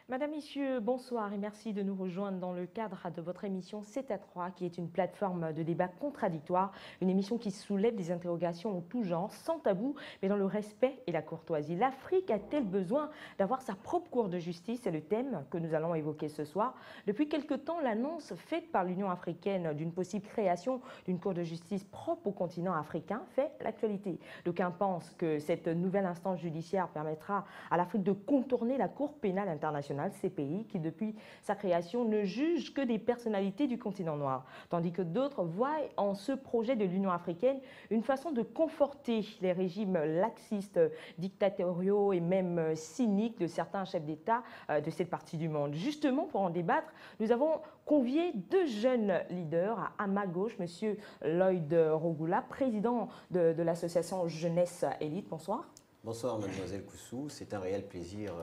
Madame, Messieurs, bonsoir et merci de nous rejoindre dans le cadre de votre émission 7 à 3, qui est une plateforme de débat contradictoire, une émission qui soulève des interrogations en tout genre, sans tabou, mais dans le respect et la courtoisie. L'Afrique a-t-elle besoin d'avoir sa propre cour de justice? C'est le thème que nous allons évoquer ce soir. Depuis quelque temps, l'annonce faite par l'Union africaine d'une possible création d'une cour de justice propre au continent africain fait l'actualité. D'aucuns pensent que cette nouvelle instance judiciaire permettra à l'Afrique de contourner la Cour pénale internationale, CPI, qui depuis sa création ne juge que des personnalités du continent noir, tandis que d'autres voient en ce projet de l'Union africaine une façon de conforter les régimes laxistes, dictatoriaux et même cyniques de certains chefs d'État de cette partie du monde. Justement, pour en débattre, nous avons convié deux jeunes leaders. À ma gauche, M. Lloyd Rogula, président de l'association Jeunesse Élite. Bonsoir. Bonsoir mademoiselle Koussou, c'est un réel plaisir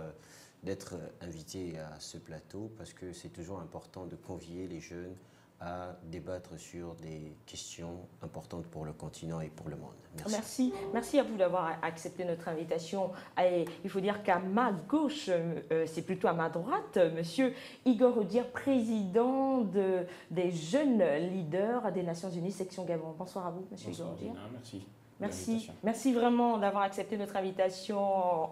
d'être invité à ce plateau parce que c'est toujours important de convier les jeunes à débattre sur des questions importantes pour le continent et pour le monde. Merci. Merci à vous d'avoir accepté notre invitation. Et il faut dire qu'à ma gauche, c'est plutôt à ma droite, Monsieur Igor Odier, président des jeunes leaders des Nations Unies, section Gabon. Bonsoir à vous, Monsieur Igor Odier. Merci. Merci vraiment d'avoir accepté notre invitation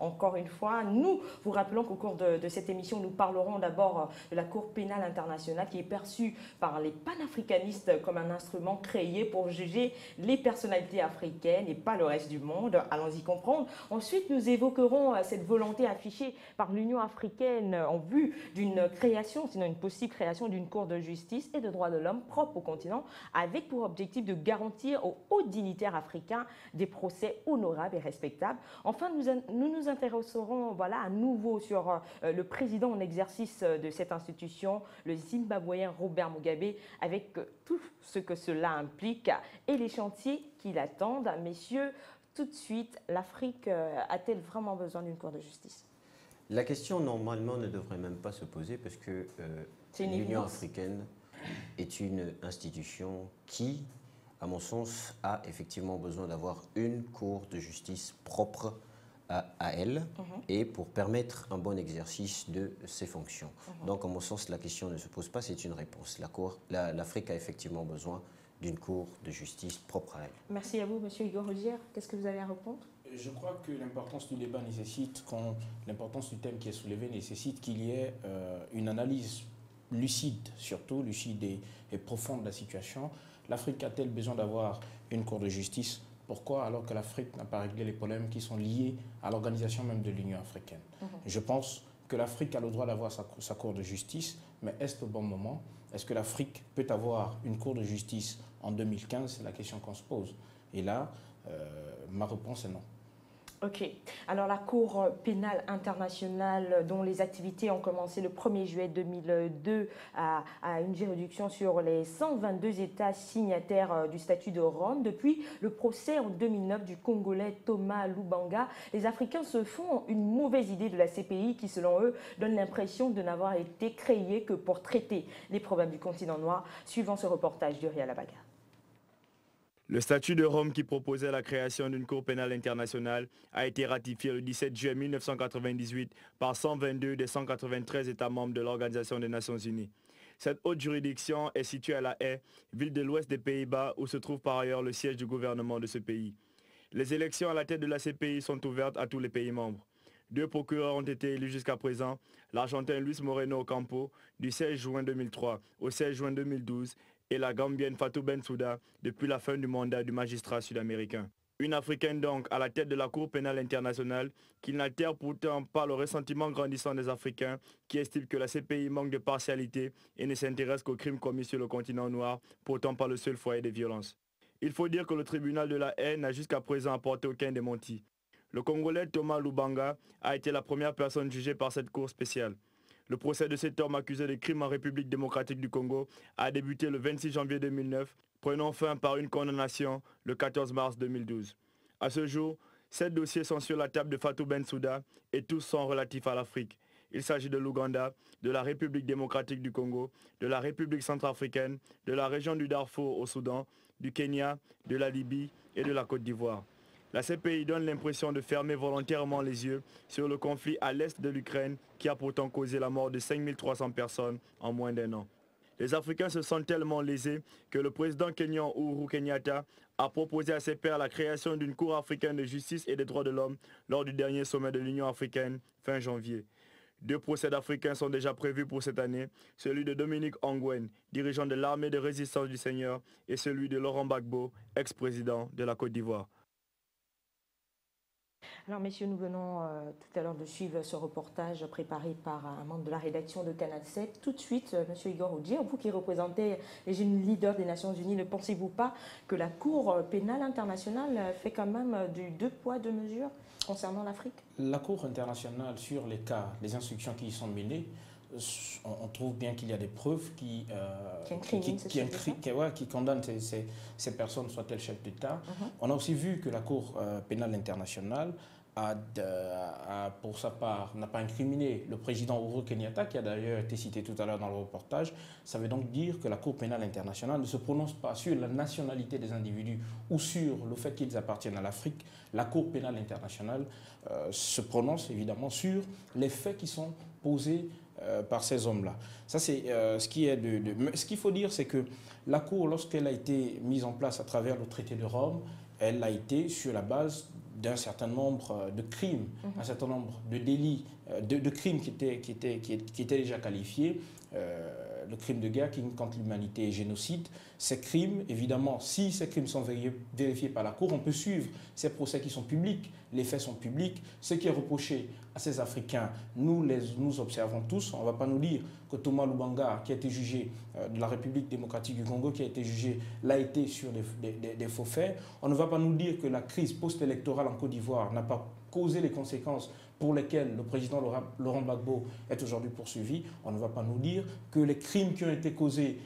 encore une fois. Nous vous rappelons qu'au cours de cette émission, nous parlerons d'abord de la Cour pénale internationale qui est perçue par les panafricanistes comme un instrument créé pour juger les personnalités africaines et pas le reste du monde. Allons-y comprendre. Ensuite, nous évoquerons cette volonté affichée par l'Union africaine en vue d'une création, sinon une possible création d'une Cour de justice et de droits de l'homme propre au continent, avec pour objectif de garantir aux hauts dignitaires africains des procès honorables et respectables. Enfin, nous nous intéresserons à nouveau sur le président en exercice de cette institution, le Zimbabwéen Robert Mugabe, avec tout ce que cela implique et les chantiers qui l'attendent. Messieurs, tout de suite, l'Afrique a-t-elle vraiment besoin d'une cour de justice? La question, normalement, ne devrait même pas se poser parce que l'Union africaine est une institution qui, à mon sens, a effectivement besoin d'avoir une cour de justice propre à elle et pour permettre un bon exercice de ses fonctions. Donc, à mon sens, la question ne se pose pas, c'est une réponse. L'Afrique a effectivement besoin d'une cour de justice propre à elle. Merci à vous, Monsieur Igor Odier. Qu'est-ce que vous avez à répondre? Je crois que l'importance du débat nécessite, l'importance du thème qui est soulevé nécessite qu'il y ait une analyse lucide, surtout lucide et profonde de la situation. L'Afrique a-t-elle besoin d'avoir une cour de justice? Pourquoi alors que l'Afrique n'a pas réglé les problèmes qui sont liés à l'organisation même de l'Union africaine? Je pense que l'Afrique a le droit d'avoir sa cour de justice, mais est-ce le bon moment? Est-ce que l'Afrique peut avoir une cour de justice en 2015? C'est la question qu'on se pose. Et là, ma réponse est non. Ok. Alors la Cour pénale internationale, dont les activités ont commencé le 1er juillet 2002, a une juridiction sur les 122 États signataires du statut de Rome. Depuis le procès en 2009 du Congolais Thomas Lubanga, les Africains se font une mauvaise idée de la CPI qui, selon eux, donne l'impression de n'avoir été créée que pour traiter les problèmes du continent noir, suivant ce reportage d'Uriel Abaga. Le statut de Rome qui proposait la création d'une Cour pénale internationale a été ratifié le 17 juillet 1998 par 122 des 193 États membres de l'Organisation des Nations Unies. Cette haute juridiction est située à La Haye, ville de l'ouest des Pays-Bas où se trouve par ailleurs le siège du gouvernement de ce pays. Les élections à la tête de la CPI sont ouvertes à tous les pays membres. 2 procureurs ont été élus jusqu'à présent, l'Argentin Luis Moreno Ocampo du 16 juin 2003 au 16 juin 2012 et la Gambienne Fatou Bensouda depuis la fin du mandat du magistrat sud-américain. Une Africaine donc à la tête de la Cour pénale internationale qui n'altère pourtant pas le ressentiment grandissant des Africains qui estiment que la CPI manque de partialité et ne s'intéresse qu'aux crimes commis sur le continent noir, pourtant pas le seul foyer des violences. Il faut dire que le tribunal de La Haye n'a jusqu'à présent apporté aucun démenti. Le Congolais Thomas Lubanga a été la première personne jugée par cette cour spéciale. Le procès de cet homme accusé de crimes en République démocratique du Congo a débuté le 26 janvier 2009, prenant fin par une condamnation le 14 mars 2012. À ce jour, 7 dossiers sont sur la table de Fatou Bensouda et tous sont relatifs à l'Afrique. Il s'agit de l'Ouganda, de la République démocratique du Congo, de la République centrafricaine, de la région du Darfour au Soudan, du Kenya, de la Libye et de la Côte d'Ivoire. La CPI donne l'impression de fermer volontairement les yeux sur le conflit à l'est de l'Ukraine qui a pourtant causé la mort de 5300 personnes en moins d'un an. Les Africains se sentent tellement lésés que le président kenyan Uhuru Kenyatta a proposé à ses pairs la création d'une cour africaine de justice et des droits de l'homme lors du dernier sommet de l'Union africaine fin janvier. 2 procès africains sont déjà prévus pour cette année, celui de Dominique Ongwen, dirigeant de l'armée de résistance du Seigneur, et celui de Laurent Gbagbo, ex-président de la Côte d'Ivoire. Alors messieurs, nous venons tout à l'heure de suivre ce reportage préparé par un membre de la rédaction de Canal 7. Tout de suite, monsieur Igor Ogier, vous qui représentez les jeunes leaders des Nations Unies, ne pensez-vous pas que la Cour pénale internationale fait quand même du 2 poids 2 mesures concernant l'Afrique? La Cour internationale, sur les cas, les instructions qui y sont menées, on trouve bien qu'il y a des preuves qui condamnent ces personnes, soit-elles chefs d'État. On a aussi vu que la Cour pénale internationale pour sa part, n'a pas incriminé le président Uhuru Kenyatta, qui a d'ailleurs été cité tout à l'heure dans le reportage. Ça veut donc dire que la Cour pénale internationale ne se prononce pas sur la nationalité des individus ou sur le fait qu'ils appartiennent à l'Afrique. La Cour pénale internationale se prononce évidemment sur les faits qui sont posés par ces hommes-là. Ça, c'est ce qu'il faut dire, c'est que la Cour, lorsqu'elle a été mise en place à travers le traité de Rome, elle a été sur la base d'un certain nombre de crimes, un certain nombre de délits, de crimes qui étaient déjà qualifiés, le crime de guerre, crime contre l'humanité et génocide. Ces crimes, évidemment, si ces crimes sont vérifiés par la Cour, on peut suivre ces procès qui sont publics, les faits sont publics. Ce qui est reproché à ces Africains, nous observons tous. On ne va pas nous dire que Thomas Lubanga, qui a été jugé de la République démocratique du Congo, qui a été jugé, l'a été sur des faux faits. On ne va pas nous dire que la crise post-électorale en Côte d'Ivoire n'a pas causé les conséquences pour lesquels le président Laurent Gbagbo est aujourd'hui poursuivi. On ne va pas nous dire que les crimes qui ont été causés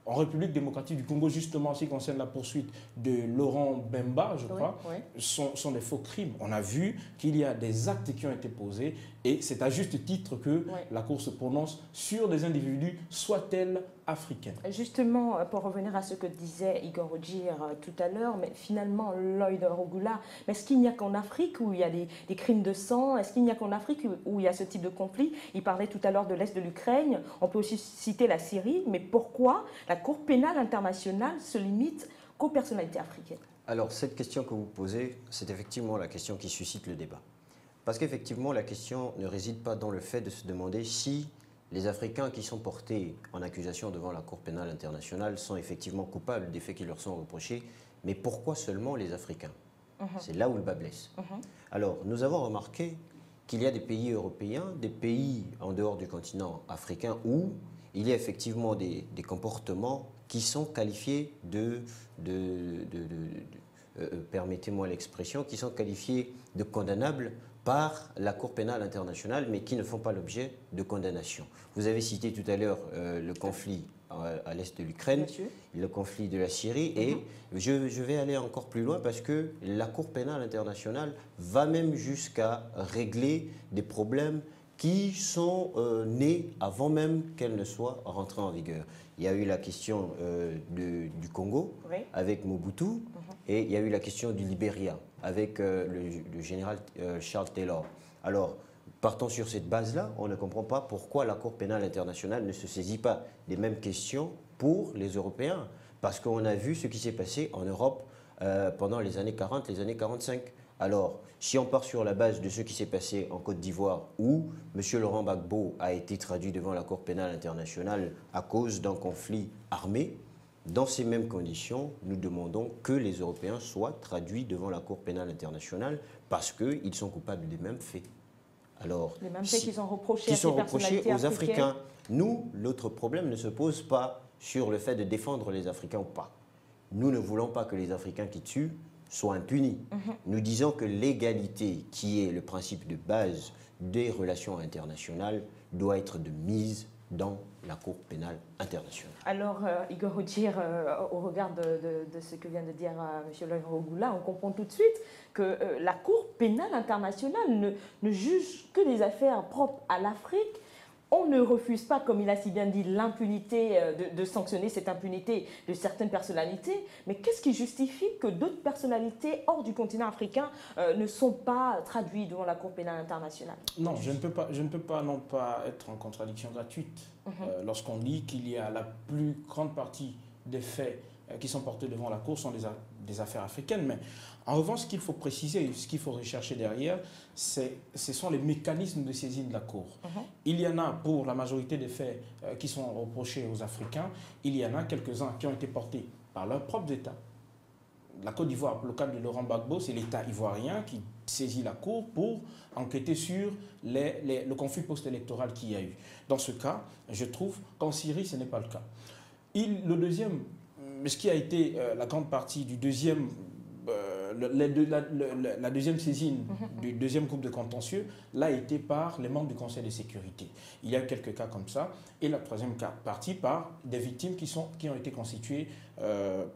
en République démocratique du Congo, justement en ce qui concerne la poursuite de Laurent Bemba, je crois, sont des faux crimes. On a vu qu'il y a des actes qui ont été posés et c'est à juste titre que la Cour se prononce sur des individus, soient-elles africaines. Justement, pour revenir à ce que disait Igor Ogier tout à l'heure, mais finalement, Lloyd Rogula, est-ce qu'il n'y a qu'en Afrique où il y a des crimes de sang? Est-ce qu'il n'y a qu'en Afrique où il y a ce type de conflit? Il parlait tout à l'heure de l'Est de l'Ukraine, on peut aussi citer la Syrie, mais pourquoi la Cour pénale internationale se limite qu'aux personnalités africaines? Alors, cette question que vous posez, c'est effectivement la question qui suscite le débat. Parce qu'effectivement, la question ne réside pas dans le fait de se demander si les Africains qui sont portés en accusation devant la Cour pénale internationale sont effectivement coupables des faits qui leur sont reprochés, mais pourquoi seulement les Africains? C'est là où le bas blesse. Alors, nous avons remarqué qu'il y a des pays européens, des pays en dehors du continent africain où il y a effectivement des comportements qui sont qualifiés permettez-moi l'expression, qui sont qualifiés de condamnables par la Cour pénale internationale, mais qui ne font pas l'objet de condamnation. Vous avez cité tout à l'heure le conflit à l'est de l'Ukraine, le conflit de la Syrie, et je vais aller encore plus loin parce que la Cour pénale internationale va même jusqu'à régler des problèmes qui sont nés avant même qu'elle ne soit rentrée en vigueur. Il y a eu la question du Congo avec Mobutu, et il y a eu la question du Libéria avec le général Charles Taylor. Alors, partant sur cette base-là, on ne comprend pas pourquoi la Cour pénale internationale ne se saisit pas des mêmes questions pour les Européens. Parce qu'on a vu ce qui s'est passé en Europe pendant les années 40, les années 45. Alors, si on part sur la base de ce qui s'est passé en Côte d'Ivoire, où M. Laurent Gbagbo a été traduit devant la Cour pénale internationale à cause d'un conflit armé, dans ces mêmes conditions, nous demandons que les Européens soient traduits devant la Cour pénale internationale parce qu'ils sont coupables des mêmes faits. Alors, les mêmes faits qui sont reprochés à ces personnalités aux Africains. Nous, notre problème ne se pose pas sur le fait de défendre les Africains ou pas. Nous ne voulons pas que les Africains qui tuent soient impunis. Nous disons que l'égalité, qui est le principe de base des relations internationales, doit être de mise dans la Cour pénale internationale. Alors, Igor Ogier, au regard de ce que vient de dire M. Lloyd Rogula, on comprend tout de suite que la Cour pénale internationale ne juge que des affaires propres à l'Afrique. on ne refuse pas, comme il a si bien dit, l'impunité, de sanctionner cette impunité de certaines personnalités, mais qu'est-ce qui justifie que d'autres personnalités hors du continent africain ne sont pas traduites devant la Cour pénale internationale? Non, je ne peux pas non pas être en contradiction gratuite lorsqu'on dit qu'il y a la plus grande partie des faits qui sont portés devant la Cour sont des affaires africaines. Mais en revanche, ce qu'il faut préciser, ce qu'il faut rechercher derrière, ce sont les mécanismes de saisine de la Cour. Il y en a pour la majorité des faits qui sont reprochés aux Africains, il y en a quelques-uns qui ont été portés par leurs propres États. La Côte d'Ivoire, pour le cas de Laurent Gbagbo, c'est l'État ivoirien qui saisit la Cour pour enquêter sur le conflit post-électoral qu'il y a eu. Dans ce cas, je trouve qu'en Syrie, ce n'est pas le cas. Ce qui a été la grande partie du deuxième, la deuxième saisine du deuxième groupe de contentieux, l'a été par les membres du Conseil de sécurité. Il y a quelques cas comme ça. Et la troisième partie par des victimes qui ont été constituées,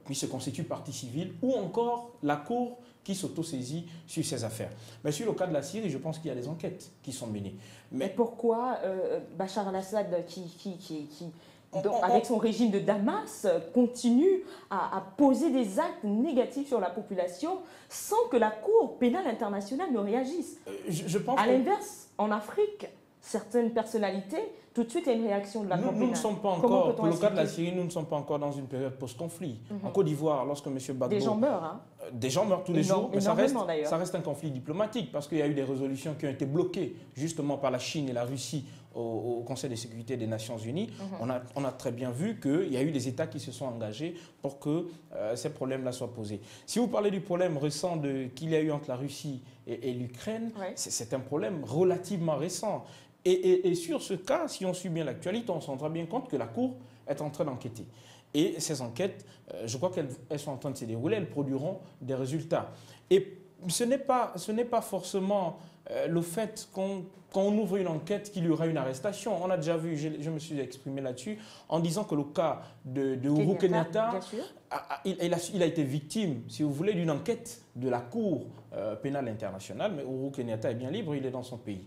qui se constituent partie civile, ou encore la Cour qui s'auto-saisit sur ces affaires. Mais sur le cas de la Syrie, je pense qu'il y a des enquêtes qui sont menées. Mais pourquoi Bachar al-Assad, avec son régime de Damas, continue à poser des actes négatifs sur la population sans que la Cour pénale internationale ne réagisse? À l'inverse, en Afrique, certaines personnalités, tout de suite, il y a une réaction de la Cour pénale. Nous ne sommes pas encore, pour le cas de la Syrie, nous ne sommes pas encore dans une période post-conflit. En Côte d'Ivoire, lorsque M. Gbagbo... Des gens meurent, hein? Des gens meurent tous les jours, mais ça reste un conflit diplomatique parce qu'il y a eu des résolutions qui ont été bloquées justement par la Chine et la Russie au Conseil de sécurité des Nations Unies. On a très bien vu qu'il y a eu des États qui se sont engagés pour que ces problèmes-là soient posés. Si vous parlez du problème récent qu'il y a eu entre la Russie et l'Ukraine, c'est un problème relativement récent. Et sur ce cas, si on suit bien l'actualité, on se rendra bien compte que la Cour est en train d'enquêter. Et ces enquêtes, je crois qu'elles sont en train de se dérouler, elles produiront des résultats. Et ce n'est pas forcément le fait qu'on ouvre une enquête qu'il y aura une arrestation. On a déjà vu, je me suis exprimé là-dessus, en disant que le cas de Uhuru Kenyatta, il a été victime, si vous voulez, d'une enquête de la Cour pénale internationale, mais Uhuru Kenyatta est bien libre, il est dans son pays.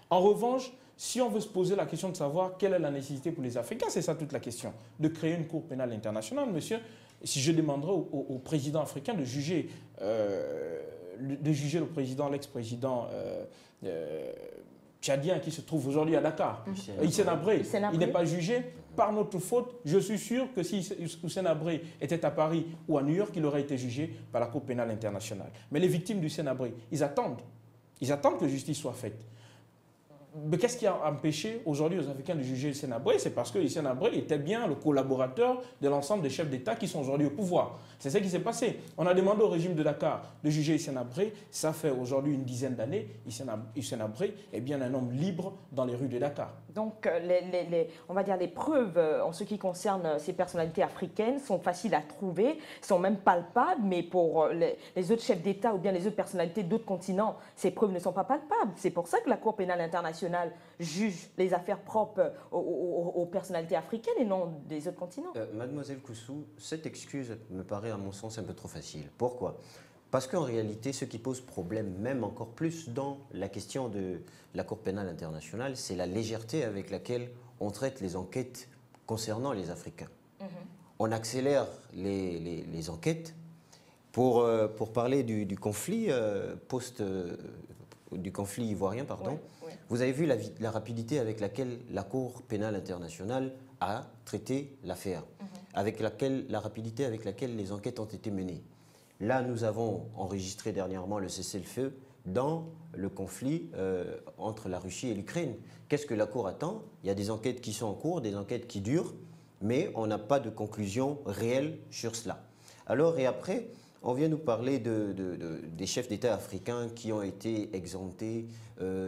En revanche, si on veut se poser la question de savoir quelle est la nécessité pour les Africains, c'est ça toute la question, de créer une Cour pénale internationale, monsieur, si je demanderais au président africain de juger le président, l'ex-président tchadien qui se trouve aujourd'hui à Dakar, Hissène Habré, il n'est pas jugé par notre faute. Je suis sûr que si Hissène Habré était à Paris ou à New York, il aurait été jugé par la Cour pénale internationale. Mais les victimes d'Hissène Habré, ils attendent que justice soit faite. Mais qu'est-ce qui a empêché aujourd'hui aux Africains de juger Hissène Habré? C'est parce que Hissène Habré était bien le collaborateur de l'ensemble des chefs d'État qui sont aujourd'hui au pouvoir. C'est ce qui s'est passé. On a demandé au régime de Dakar de juger Hissène Habré. Ça fait aujourd'hui une dizaine d'années. Hissène Habré est bien un homme libre dans les rues de Dakar. Donc, on va dire les preuves en ce qui concerne ces personnalités africaines sont faciles à trouver, sont même palpables, mais pour les autres chefs d'État ou bien les autres personnalités d'autres continents, ces preuves ne sont pas palpables. C'est pour ça que la Cour pénale internationale juge les affaires propres aux personnalités africaines et non des autres continents. Mademoiselle Koussou, cette excuse me paraît à mon sens un peu trop facile. Pourquoi ? Parce qu'en réalité, ce qui pose problème, même encore plus dans la question de la Cour pénale internationale, c'est la légèreté avec laquelle on traite les enquêtes concernant les Africains. On accélère les enquêtes pour parler du conflit du conflit ivoirien, pardon. Vous avez vu la rapidité avec laquelle la Cour pénale internationale a traité l'affaire, avec la rapidité avec laquelle les enquêtes ont été menées. Là, nous avons enregistré dernièrement le cessez-le-feu dans le conflit entre la Russie et l'Ukraine. Qu'est-ce que la Cour attend? Il y a des enquêtes qui sont en cours, des enquêtes qui durent, mais on n'a pas de conclusion réelle sur cela. Alors, et après, on vient nous parler des chefs d'État africains qui ont été exemptés,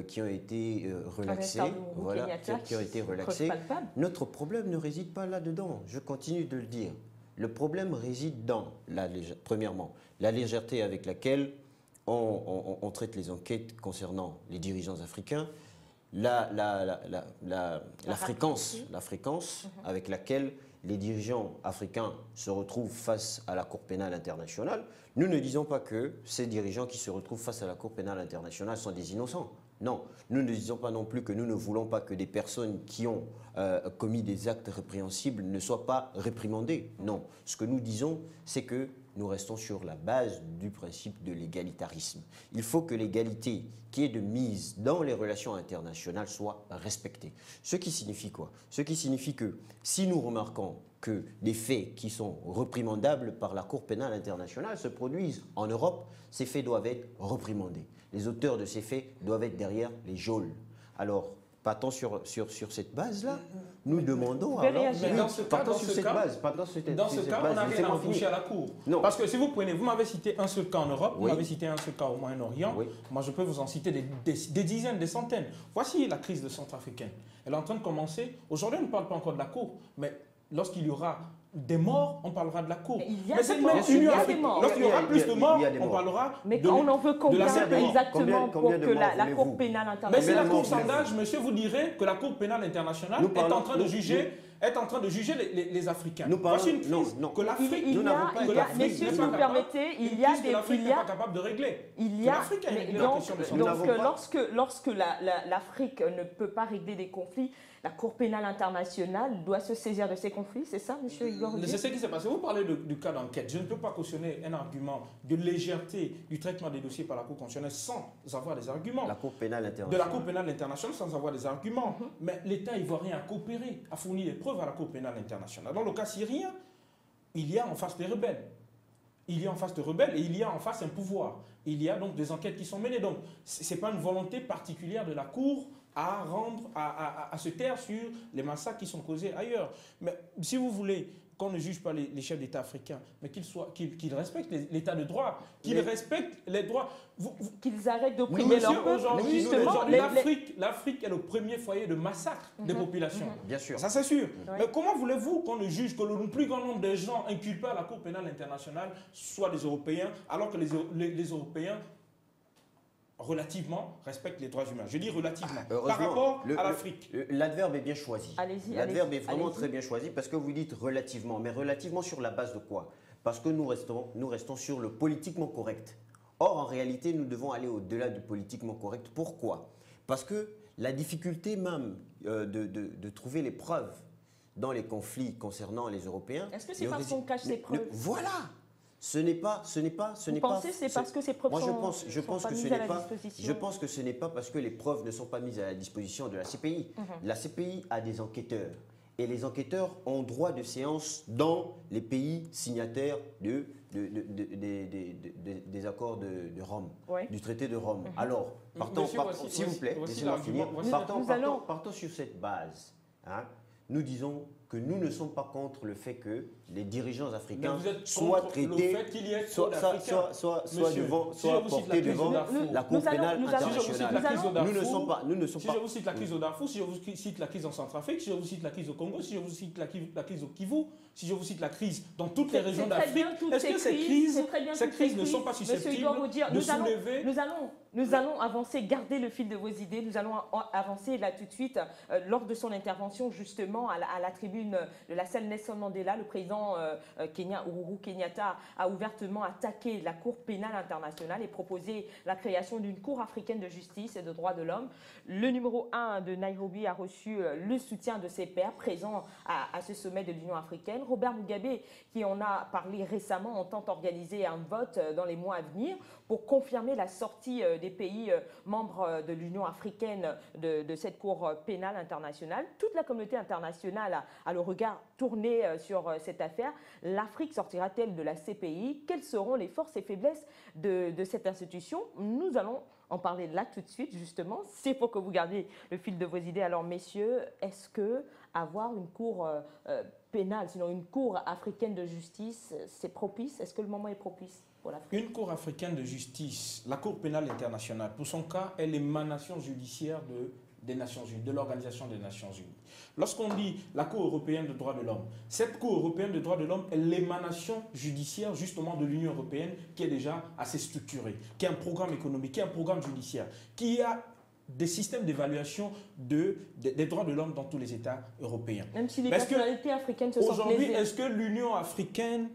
qui ont été relaxés. Voilà, qui ont été relaxés. Notre problème ne réside pas là-dedans. Je continue de le dire. Le problème réside dans, premièrement, la légèreté avec laquelle on traite les enquêtes concernant les dirigeants africains, la fréquence avec laquelle les dirigeants africains se retrouvent face à la Cour pénale internationale. Nous ne disons pas que ces dirigeants qui se retrouvent face à la Cour pénale internationale sont des innocents. Non, nous ne disons pas non plus que nous ne voulons pas que des personnes qui ont commis des actes répréhensibles ne soient pas réprimandées. Non, ce que nous disons, c'est que nous restons sur la base du principe de l'égalitarisme. Il faut que l'égalité qui est de mise dans les relations internationales soit respectée. Ce qui signifie quoi? Ce qui signifie que si nous remarquons que des faits qui sont réprimandables par la Cour pénale internationale se produisent en Europe, ces faits doivent être réprimandés. Les auteurs de ces faits doivent être derrière les geôles. Alors, partons sur cette base-là, nous demandons alors... Mais dans ce cas, on n'a rien à reprocher à la Cour. Non. Parce que si vous prenez, vous m'avez cité un seul cas en Europe, vous m'avez cité un seul cas au Moyen-Orient, moi je peux vous en citer des dizaines, des centaines. Voici la crise de Centrafricaine. Elle est en train de commencer. Aujourd'hui, on ne parle pas encore de la Cour, mais lorsqu'il y aura des morts, on parlera de la Cour. Mais cette même Union africaine. Lorsqu'il y aura plus de morts, on parlera mais on en veut combien exactement pour que la Cour pénale internationale... Mais c'est la pourcentage, monsieur, vous direz que la Cour pénale internationale est en train de juger les Africains. Voici une crise que l'Afrique, messieurs, si vous permettez, il y a des... l'Afrique n'est pas capable de régler. Lorsque l'Afrique ne peut pas régler des conflits, la Cour pénale internationale doit se saisir de ces conflits, c'est ça, monsieur Igor? C'est ce qui s'est passé. Vous parlez du cas d'enquête. Je ne peux pas cautionner un argument de légèreté du traitement des dossiers par la Cour constitutionnelle sans avoir des arguments. La Cour pénale internationale. De la Cour pénale internationale sans avoir des arguments. Mais l'État ivoirien a coopéré, a fourni des preuves à la Cour pénale internationale. Dans le cas syrien, il y a en face des rebelles. Il y a en face de rebelles et il y a en face un pouvoir. Il y a donc des enquêtes qui sont menées. Donc, ce n'est pas une volonté particulière de la Cour à se taire sur les massacres qui sont causés ailleurs. Mais si vous voulez qu'on ne juge pas les chefs d'État africains, mais qu'ils respectent l'état de droit, qu'ils respectent les droits. Qu'ils arrêtent d'opprimer leur peuple. L'Afrique est le premier foyer de massacre des populations. Bien sûr. Ça, c'est sûr. Mais comment voulez-vous qu'on ne juge que le plus grand nombre de gens inculpés à la Cour pénale internationale soient des Européens, alors que les Européens relativement respectent les droits humains. Je dis relativement, par rapport à l'Afrique. L'adverbe est bien choisi. L'adverbe est vraiment très bien choisi parce que vous dites relativement. Mais relativement sur la base de quoi? Parce que nous restons sur le politiquement correct. Or, en réalité, nous devons aller au-delà du politiquement correct. Pourquoi? Parce que la difficulté même de trouver les preuves dans les conflits concernant les Européens... Est-ce que c'est parce qu'on cache ces preuves? Voilà. Ce n'est pas. Vous pensez que c'est parce que ces preuves sont pas mises à la disposition? Je pense que ce n'est pas parce que les preuves ne sont pas mises à la disposition de la CPI. La CPI a des enquêteurs. Et les enquêteurs ont droit de séance dans les pays signataires des accords de Rome, du traité de Rome. Alors, s'il vous plaît, laissez-moi finir. Partons sur cette base. Nous disons que nous ne sommes pas contre le fait que les dirigeants africains soient traités, soient portés devant la Cour pénale internationale. Nous ne sommes pas. Si je vous cite la crise au Darfour, si je vous cite la crise en Centrafrique, si je vous cite la crise au Congo, si je vous cite la crise au Kivu, si je vous cite la crise dans toutes les régions d'Afrique, est-ce que ces crises ne sont pas susceptibles de soulever... Nous allons avancer, garder le fil de vos idées, nous allons avancer là tout de suite. Lors de son intervention justement à la tribune de la salle Nelson Mandela, le président Uhuru Kenyatta a ouvertement attaqué la Cour pénale internationale et proposé la création d'une Cour africaine de justice et de droits de l'homme. Le numéro 1 de Nairobi a reçu le soutien de ses pairs présents à ce sommet de l'Union africaine. Robert Mugabe, qui en a parlé récemment, entend organiser un vote dans les mois à venir pour confirmer la sortie des pays membres de l'Union africaine de cette Cour pénale internationale. Toute la communauté internationale a le regard tourné sur cette affaire. L'Afrique sortira-t-elle de la CPI? Quelles seront les forces et faiblesses de cette institution? Nous allons en parler là tout de suite, justement. C'est pour que vous gardiez le fil de vos idées. Alors, messieurs, est-ce que avoir une cour pénale, sinon une cour africaine de justice, c'est propice? Est-ce que le moment est propice pour l'Afrique? Une cour africaine de justice, la Cour pénale internationale, pour son cas, est l'émanation judiciaire des Nations Unies, de l'Organisation des Nations Unies. Lorsqu'on dit la Cour européenne de droits de l'homme, cette Cour européenne de droits de l'homme est l'émanation judiciaire justement de l'Union européenne qui est déjà assez structurée, qui a un programme économique, qui a un programme judiciaire, qui a des systèmes d'évaluation des droits de l'homme dans tous les États européens. Même si les personnalités africaines se sentent lésées. Aujourd'hui, est-ce que l'Union africaine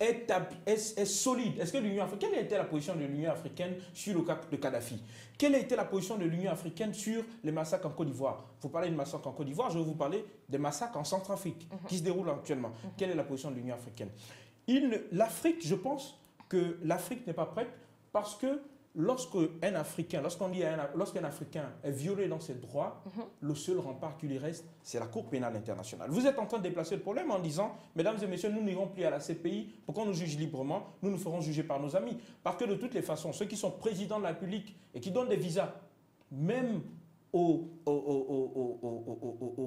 est solide. Est-ce que l'Union africaine, quelle a été la position de l'Union africaine sur le cas de Kadhafi? Quelle a été la position de l'Union africaine sur les massacres en Côte d'Ivoire? Vous parlez de massacres en Côte d'Ivoire, je vais vous parler des massacres en Centrafrique qui se déroulent actuellement. Quelle est la position de l'Union africaine? L'Afrique, je pense que l'Afrique n'est pas prête parce que lorsqu'un Africain est violé dans ses droits, le seul rempart qui lui reste, c'est la Cour pénale internationale. Vous êtes en train de déplacer le problème en disant, mesdames et messieurs, nous n'irons plus à la CPI pour qu'on nous juge librement, nous nous ferons juger par nos amis. Parce que de toutes les façons, ceux qui sont présidents de la République et qui donnent des visas, même aux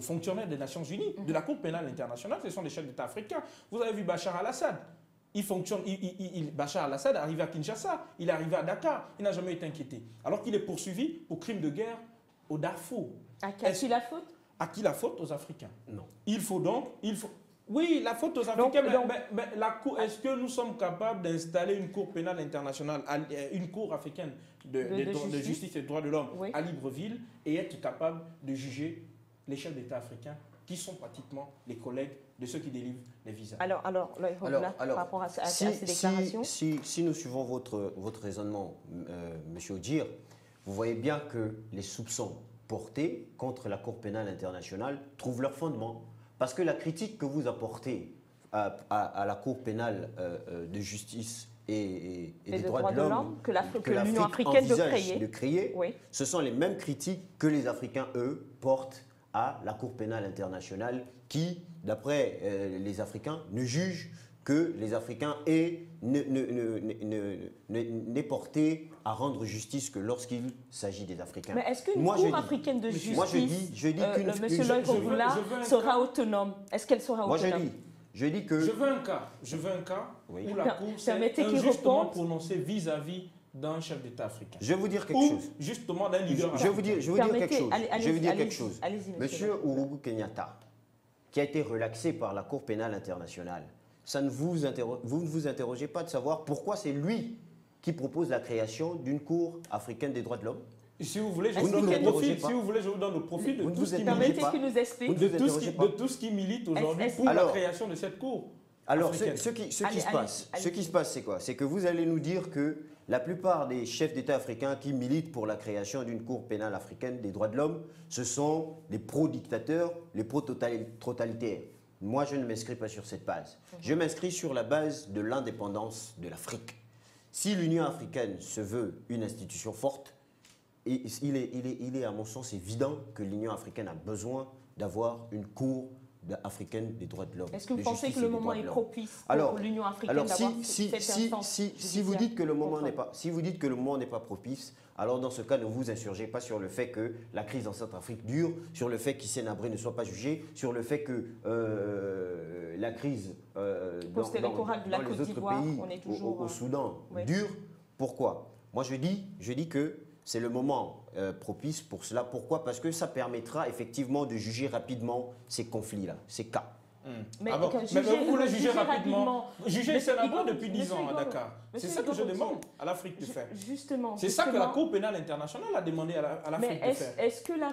fonctionnaires des Nations Unies, de la Cour pénale internationale, ce sont des chefs d'État africains. Vous avez vu Bachar al-Assad. Bachar al-Assad est arrivé à Kinshasa, il est arrivé à Dakar, il n'a jamais été inquiété. Alors qu'il est poursuivi pour crimes de guerre au Darfour. À qui la faute? À qui la faute? Aux Africains. Non. Oui, la faute aux Africains, mais est-ce que nous sommes capables d'installer une cour pénale internationale, une cour africaine de justice et de droits de l'homme à Libreville et être capable de juger les chefs d'État africains qui sont pratiquement les collègues de ceux qui délivrent les visas? Alors par rapport à ces déclarations, si nous suivons votre raisonnement, M. Odjir, vous voyez bien que les soupçons portés contre la Cour pénale internationale trouvent leur fondement. Parce que la critique que vous apportez à la Cour pénale de justice et des droits de l'homme que l'Union africaine de créer, ce sont les mêmes critiques que les Africains, eux, portent à la Cour pénale internationale qui, d'après les Africains, ne juge que les Africains n'est porté à rendre justice que lorsqu'il s'agit des Africains. Mais est-ce qu'une Cour africaine de justice, je dis qu'une Monsieur Loïc-Rogula, sera autonome? Est-ce qu'elle sera autonome? Je dis que... Je veux un cas où la Cour s'est injustement prononcée vis-à-vis d'un chef d'État africain. Je vais vous dire quelque chose. Justement d'un leader africain. Je vais vous dire quelque chose. Monsieur Uhuru Kenyatta, qui a été relaxé par la Cour pénale internationale, vous ne vous interrogez pas de savoir pourquoi c'est lui qui propose la création d'une Cour africaine des droits de l'homme? Si vous voulez, je vous donne le profil de tout ce qui milite aujourd'hui pour la création de cette Cour. Alors, ce qui se passe, c'est quoi? C'est que vous allez nous dire que la plupart des chefs d'État africains qui militent pour la création d'une Cour pénale africaine des droits de l'homme, ce sont les pro-dictateurs, les pro-totalitaires. Moi, je ne m'inscris pas sur cette base. Je m'inscris sur la base de l'indépendance de l'Afrique. Si l'Union africaine se veut une institution forte, il est à mon sens évident que l'Union africaine a besoin d'avoir une Cour africaine des droits de l'homme. Est-ce que vous pensez que le moment est propice pour l'Union africaine d'avoir cette instance? Si vous dites que le moment n'est pas propice, alors dans ce cas, ne vous insurgez pas sur le fait que la crise en Centrafrique dure, sur le fait qu'Hissène Habré ne soit pas jugé, sur le fait que la crise dans les autres pays, au Soudan, dure. Pourquoi? Moi, je dis que c'est le moment propice pour cela. Pourquoi? Parce que ça permettra effectivement de juger rapidement ces conflits-là, ces cas. Mais vous voulez juger rapidement. Juger Hissène Habré depuis 10 ans à Dakar. C'est ça que je demande à l'Afrique de faire. C'est ça que la Cour pénale internationale a demandé à l'Afrique de faire.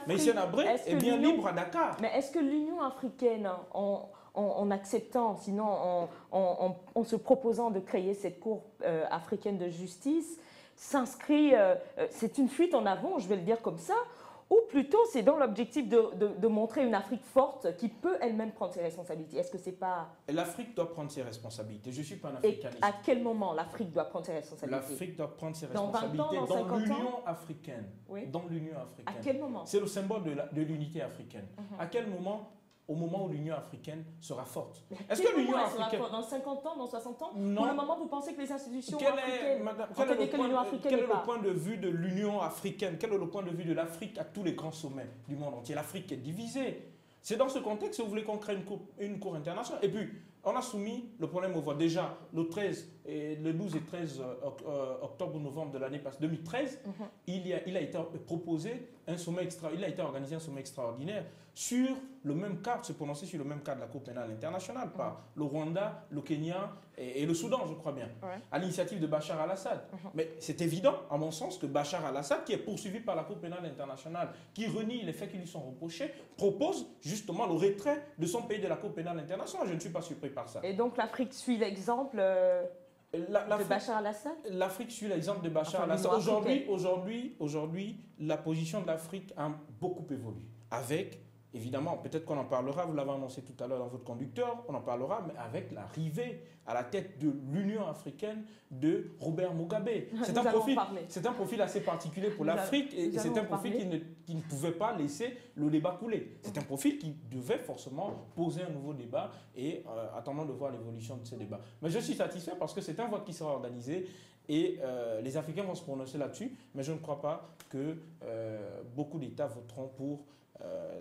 Mais Hissène Habré est bien libre à Dakar. Mais est-ce que l'Union africaine, en acceptant, sinon en se proposant de créer cette Cour africaine de justice, s'inscrit, c'est une fuite en avant, je vais le dire comme ça, ou plutôt c'est dans l'objectif de montrer une Afrique forte qui peut elle-même prendre ses responsabilités? Est-ce que c'est pas... L'Afrique doit prendre ses responsabilités. Je ne suis pas un africaniste. Et à quel moment l'Afrique doit prendre ses responsabilités? L'Afrique doit prendre ses responsabilités dans l'Union africaine. Oui. Dans l'Union africaine. À quel moment? C'est le symbole de l'unité africaine. À quel moment? Au moment où l'Union africaine sera forte. Est-ce que l'Union africaine... Dans 50 ans, dans 60 ans? Non. Pour le moment, vous pensez que les institutions africaines... Quel est le point de vue de l'Union africaine? Quel est le point de vue de l'Afrique à tous les grands sommets du monde entier? L'Afrique est divisée. C'est dans ce contexte que vous voulez qu'on crée une cour internationale. Et puis, on a soumis le problème au vote. Déjà, le 13 le 12 et 13 octobre ou novembre de l'année passée, 2013, il a été proposé un sommet il a été organisé un sommet extraordinaire sur le même cadre, se prononcer sur le même cadre de la Cour pénale internationale par le Rwanda, le Kenya et le Soudan, je crois bien, à l'initiative de Bachar al-Assad. Mais c'est évident, à mon sens, que Bachar al-Assad, qui est poursuivi par la Cour pénale internationale, qui renie les faits qui lui sont reprochés, propose justement le retrait de son pays de la Cour pénale internationale. Je ne suis pas surpris par ça. Et donc l'Afrique suit l'exemple de Bachar al-Assad? L'Afrique suit l'exemple de Bachar al-Assad. Aujourd'hui, la position de l'Afrique a beaucoup évolué. Avec, évidemment, peut-être qu'on en parlera, vous l'avez annoncé tout à l'heure dans votre conducteur, on en parlera, mais avec l'arrivée à la tête de l'Union africaine de Robert Mugabe. C'est un profil assez particulier pour l'Afrique et c'est un profil qui ne pouvait pas laisser le débat couler. C'est un profil qui devait forcément poser un nouveau débat et attendons de voir l'évolution de ce débat. Mais je suis satisfait parce que c'est un vote qui sera organisé et les Africains vont se prononcer là-dessus, mais je ne crois pas que beaucoup d'États voteront pour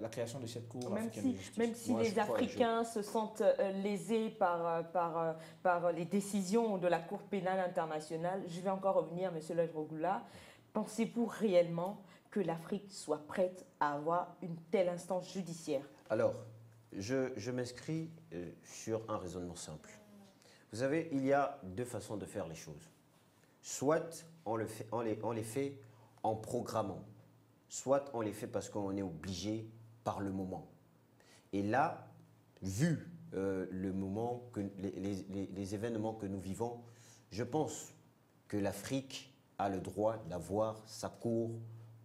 la création de cette Cour africaine de justice. Même si les Africains se sentent lésés par les décisions de la Cour pénale internationale, je vais encore revenir, M. Lodrogoula, pensez-vous réellement que l'Afrique soit prête à avoir une telle instance judiciaire? Alors, je m'inscris sur un raisonnement simple. Vous savez, il y a deux façons de faire les choses. Soit on les fait en programmant, soit on les fait parce qu'on est obligé par le moment. Et là, vu le moment, les événements que nous vivons, je pense que l'Afrique a le droit d'avoir sa cour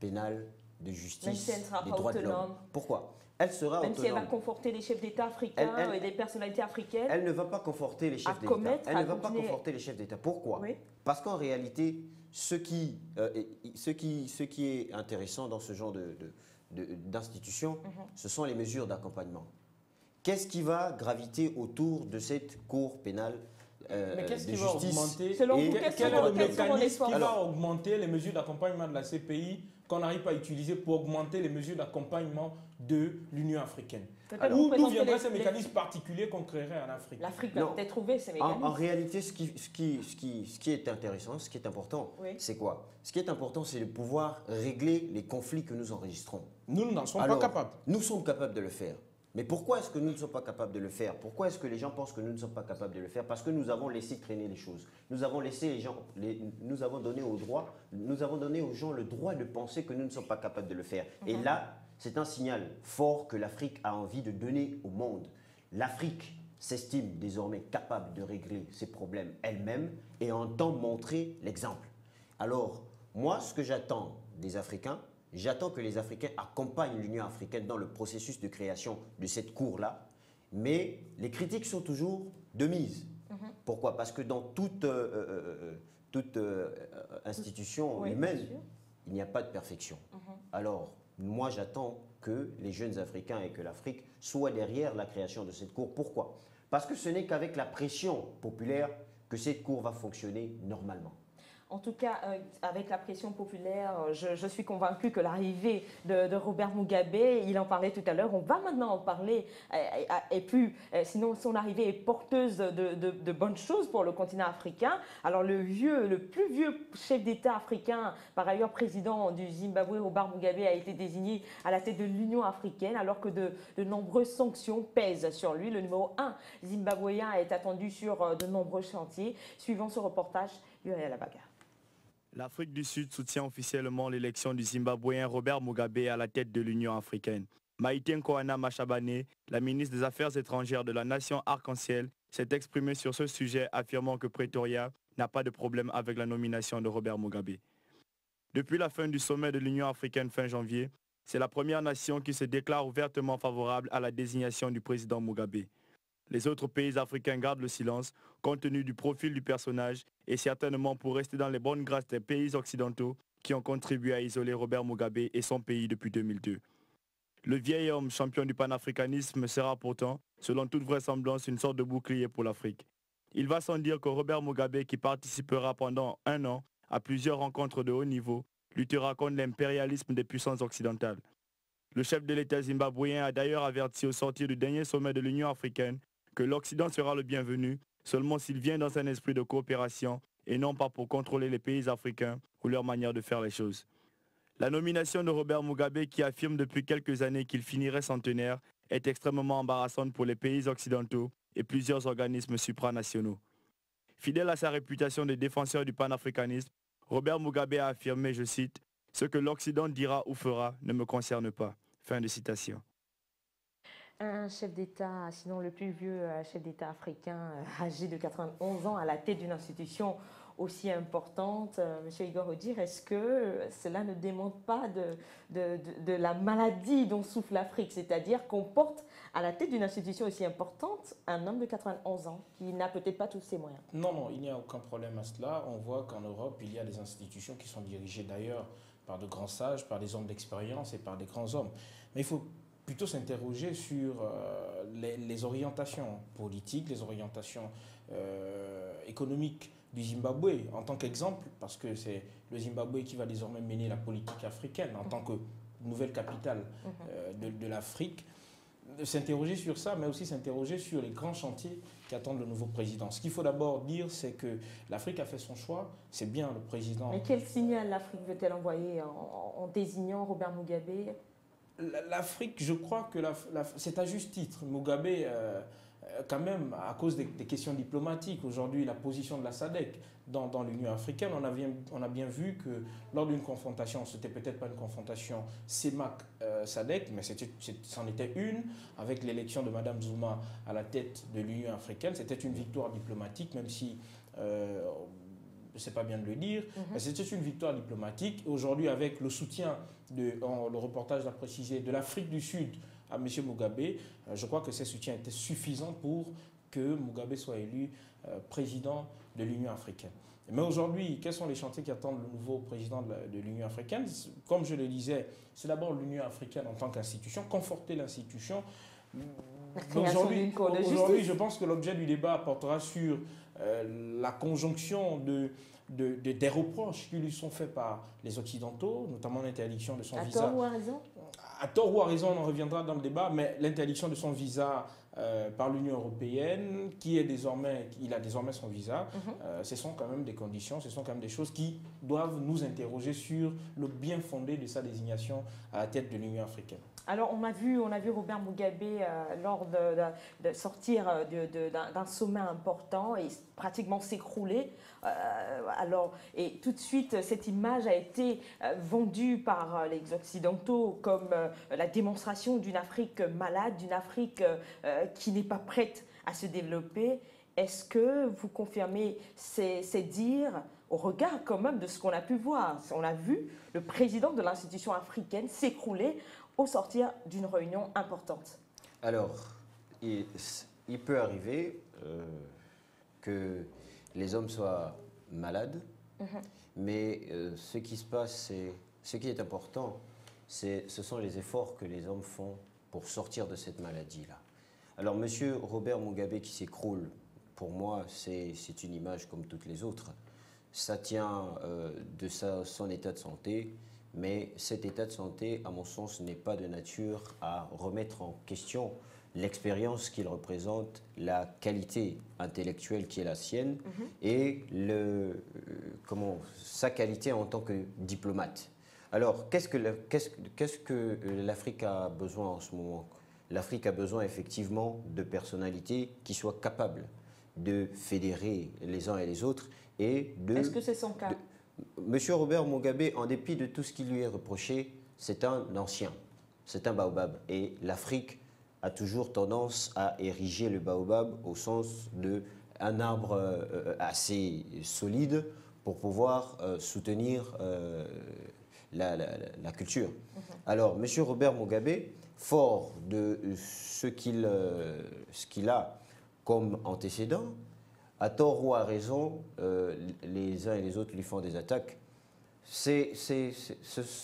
pénale de justice des droits de l'homme. Pourquoi? Elle sera autonome. Même si elle va conforter les chefs d'État africains et les personnalités africaines. Elle ne va pas conforter les chefs d'État. Elle ne va pas conforter les chefs d'État. Pourquoi? Parce qu'en réalité, ce qui est intéressant dans ce genre d'institution, ce sont les mesures d'accompagnement. Qu'est-ce qui va graviter autour de cette cour pénale mais qu'est-ce qui de va justice augmenter? Selon vous, quel est le mécanisme qui va augmenter les mesures d'accompagnement de la CPI qu'on n'arrive pas à utiliser pour augmenter les mesures d'accompagnement de l'Union africaine? D'où viendrait ce mécanisme particulier qu'on créerait en Afrique? L'Afrique va peut-être trouver ces mécanismes. En réalité, ce qui est intéressant, ce qui est important, c'est quoi? Ce qui est important, c'est de pouvoir régler les conflits que nous enregistrons. Nous n'en sommes pas capables. Nous sommes capables de le faire. Mais pourquoi est-ce que nous ne sommes pas capables de le faire? Pourquoi est-ce que les gens pensent que nous ne sommes pas capables de le faire? Parce que nous avons laissé traîner les choses. Nous avons laissé les gens, nous avons donné aux gens le droit de penser que nous ne sommes pas capables de le faire. Et là, c'est un signal fort que l'Afrique a envie de donner au monde. L'Afrique s'estime désormais capable de régler ses problèmes elle-même et entend montrer l'exemple. Alors, moi, ce que j'attends des Africains, j'attends que les Africains accompagnent l'Union africaine dans le processus de création de cette cour-là, mais les critiques sont toujours de mise. Pourquoi? Parce que dans toute institution humaine, il n'y a pas de perfection. Alors, moi, j'attends que les jeunes Africains et que l'Afrique soient derrière la création de cette cour. Pourquoi? Parce que ce n'est qu'avec la pression populaire que cette cour va fonctionner normalement. En tout cas, avec la pression populaire, je suis convaincue que l'arrivée de Robert Mugabe, il en parlait tout à l'heure, on va maintenant en parler, et puis sinon son arrivée est porteuse de bonnes choses pour le continent africain. Alors le plus vieux chef d'État africain, par ailleurs président du Zimbabwe, Robert Mugabe, a été désigné à la tête de l'Union africaine, alors que de nombreuses sanctions pèsent sur lui. Le numéro 1 zimbabwéen est attendu sur de nombreux chantiers. Suivant ce reportage, Uriel Abaga. L'Afrique du Sud soutient officiellement l'élection du Zimbabwéen Robert Mugabe à la tête de l'Union africaine. Maïté Nkoana Mashabane, la ministre des Affaires étrangères de la nation Arc-en-Ciel, s'est exprimée sur ce sujet, affirmant que Pretoria n'a pas de problème avec la nomination de Robert Mugabe. Depuis la fin du sommet de l'Union africaine fin janvier, c'est la première nation qui se déclare ouvertement favorable à la désignation du président Mugabe. Les autres pays africains gardent le silence, compte tenu du profil du personnage et certainement pour rester dans les bonnes grâces des pays occidentaux qui ont contribué à isoler Robert Mugabe et son pays depuis 2002. Le vieil homme champion du panafricanisme sera pourtant, selon toute vraisemblance, une sorte de bouclier pour l'Afrique. Il va sans dire que Robert Mugabe, qui participera pendant 1 an à plusieurs rencontres de haut niveau, luttera contre l'impérialisme des puissances occidentales. Le chef de l'État zimbabwéen a d'ailleurs averti au sortir du dernier sommet de l'Union africaine que l'Occident sera le bienvenu seulement s'il vient dans un esprit de coopération et non pas pour contrôler les pays africains ou leur manière de faire les choses. La nomination de Robert Mugabe, qui affirme depuis quelques années qu'il finirait centenaire, est extrêmement embarrassante pour les pays occidentaux et plusieurs organismes supranationaux. Fidèle à sa réputation de défenseur du panafricanisme, Robert Mugabe a affirmé, je cite, « Ce que l'Occident dira ou fera ne me concerne pas ». Fin de citation. Un chef d'État, sinon le plus vieux chef d'État africain, âgé de 91 ans, à la tête d'une institution aussi importante, M. Igor Odir, est-ce que cela ne démontre pas de la maladie dont souffre l'Afrique, c'est-à-dire qu'on porte à la tête d'une institution aussi importante un homme de 91 ans qui n'a peut-être pas tous ses moyens? Non, non, il n'y a aucun problème à cela. On voit qu'en Europe, il y a des institutions qui sont dirigées d'ailleurs par de grands sages, par des hommes d'expérience et par des grands hommes. Mais il faut plutôt s'interroger sur les orientations politiques, les orientations économiques du Zimbabwe en tant qu'exemple, parce que c'est le Zimbabwe qui va désormais mener la politique africaine en tant que nouvelle capitale de l'Afrique. S'interroger sur ça, mais aussi s'interroger sur les grands chantiers qui attendent le nouveau président. Ce qu'il faut d'abord dire, c'est que l'Afrique a fait son choix, c'est bien le président. Mais quel signal l'Afrique veut-elle envoyer en désignant Robert Mugabe? L'Afrique, je crois que c'est à juste titre. Mugabe, quand même, à cause des questions diplomatiques, aujourd'hui, la position de la SADC dans l'Union africaine, on a bien vu que lors d'une confrontation, ce n'était peut-être pas une confrontation CEMAC-SADC, mais c'en était une, avec l'élection de Mme Zuma à la tête de l'Union africaine. C'était une victoire diplomatique, même si... c'est pas bien de le dire, mais c'était une victoire diplomatique. Aujourd'hui, avec le soutien, le reportage l'a précisé, de l'Afrique du Sud à M. Mugabe, je crois que ces soutiens étaient suffisants pour que Mugabe soit élu président de l'Union africaine. Mais aujourd'hui, quels sont les chantiers qui attendent le nouveau président de l'Union africaine? Comme je le disais, c'est d'abord l'Union africaine en tant qu'institution, conforter l'institution. Aujourd'hui, je pense que l'objet du débat portera sur la conjonction des reproches qui lui sont faits par les Occidentaux, notamment l'interdiction de son visa. À tort ou à raison? À tort ou à raison, on en reviendra dans le débat, mais l'interdiction de son visa par l'Union européenne, il a désormais son visa, ce sont quand même des conditions, ce sont quand même des choses qui doivent nous interroger sur le bien fondé de sa désignation à la tête de l'Union africaine. Alors, on a vu Robert Mugabe lors de sortir d'un sommet important et pratiquement s'écrouler. Et tout de suite, cette image a été vendue par les Occidentaux comme la démonstration d'une Afrique malade, d'une Afrique qui n'est pas prête à se développer. Est-ce que vous confirmez ces dires au regard quand même de ce qu'on a pu voir? On a vu le président de l'institution africaine s'écrouler au sortir d'une réunion importante. Alors, il peut arriver que les hommes soient malades, mais ce qui se passe, ce qui est important, ce sont les efforts que les hommes font pour sortir de cette maladie-là. Alors, M. Robert Mugabe qui s'écroule, pour moi, c'est une image comme toutes les autres. Ça tient de son état de santé, mais cet état de santé, à mon sens, n'est pas de nature à remettre en question l'expérience qu'il représente, la qualité intellectuelle qui est la sienne et sa qualité en tant que diplomate. Alors, qu'est-ce que l'Afrique a besoin en ce moment? L'Afrique a besoin effectivement de personnalités qui soient capables de fédérer les uns et les autres et de... Est-ce que c'est son cas? Monsieur Robert Mugabe, en dépit de tout ce qui lui est reproché, c'est un ancien, c'est un baobab. Et l'Afrique a toujours tendance à ériger le baobab au sens d'un arbre assez solide pour pouvoir soutenir la culture. Alors, monsieur Robert Mugabe, fort de ce qu'il a comme antécédent, à tort ou à raison, les uns et les autres lui font des attaques. Ce